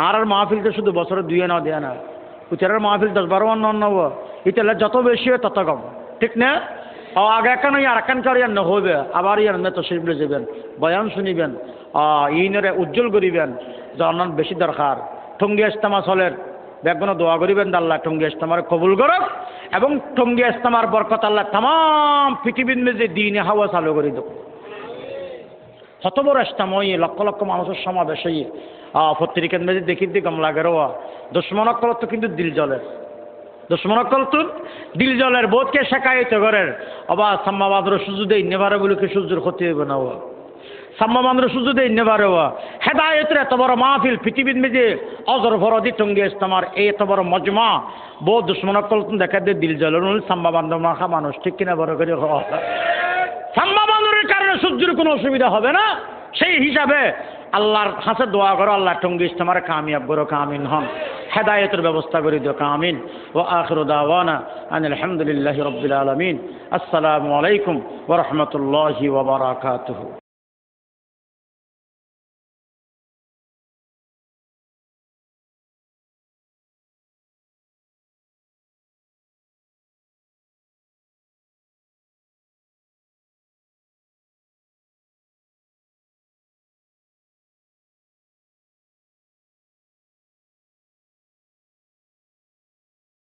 আর মাহফিল তো শুধু বছরে 2 না দেয় না উচারের মাহফিল 10-12 নব ইতালে যত বেশি হয় তত কম ঠিক না। আগে একান আর একান কারি আর নহবে আবার ইয়ার তশরিফ যাবেন বয়ান শুনিবেন ইনরে উজ্জ্বল করিবেন জানান বেশি দরকার। টঙ্গী ইজতেমা চলের বেগুন দোয়া করিবেন আল্লাহ টঙ্গী ইজতেমার কবুল করক এবং টঙ্গী ইজতেমার বরকত আল্লাহ তাম পৃথিবীর মেঝে দিনে হাওয়া চালু করে দেব। কত বড় ইজতেমা লক্ষ লক্ষ মানুষের সমাবেশ পত্রিকার মেঝে দেখি দিকম লাগে রোয়া দুশ্মনকল তো কিন্তু দিল জলের দুশ্মনকল তো দিল জলের বোধকে শেখাইতে ঘরের অবা সাম্মাবাদর সুযোগ নেবারে বলে কি সূর্যের ক্ষতি হইবে না সাম্মাবাদর সুযোগ নেবারে হেদায়তের এত বড় মাহফিল পৃথিবীর মেঝে অজর ভরদি টঙ্গী ইজতেমার এই এত বড় মজমা বহু দুশ্মনকল দেখা দিয়ে দিল জলের সাম্মাবান্ধ মাখা মানুষ ঠিক কিনা বড় করে সাম্মাবান্ধরের কারণে সূর্যের কোনো অসুবিধা হবে না। সেই হিসাবে আল্লাহর হাতে দোয়া করো আল্লাহ টঙ্গী ইজতেমার কামিয়াব করো কামিন হন হেদায়তের ব্যবস্থা করে দিও কামিন। ওয়া আখিরু দাওয়ানা আনিল হামদুলিল্লাহি রাব্বিল আলামিন। আসসালামু আলাইকুম ওয়া রাহমাতুল্লাহি ওয়া বারাকাতুহু।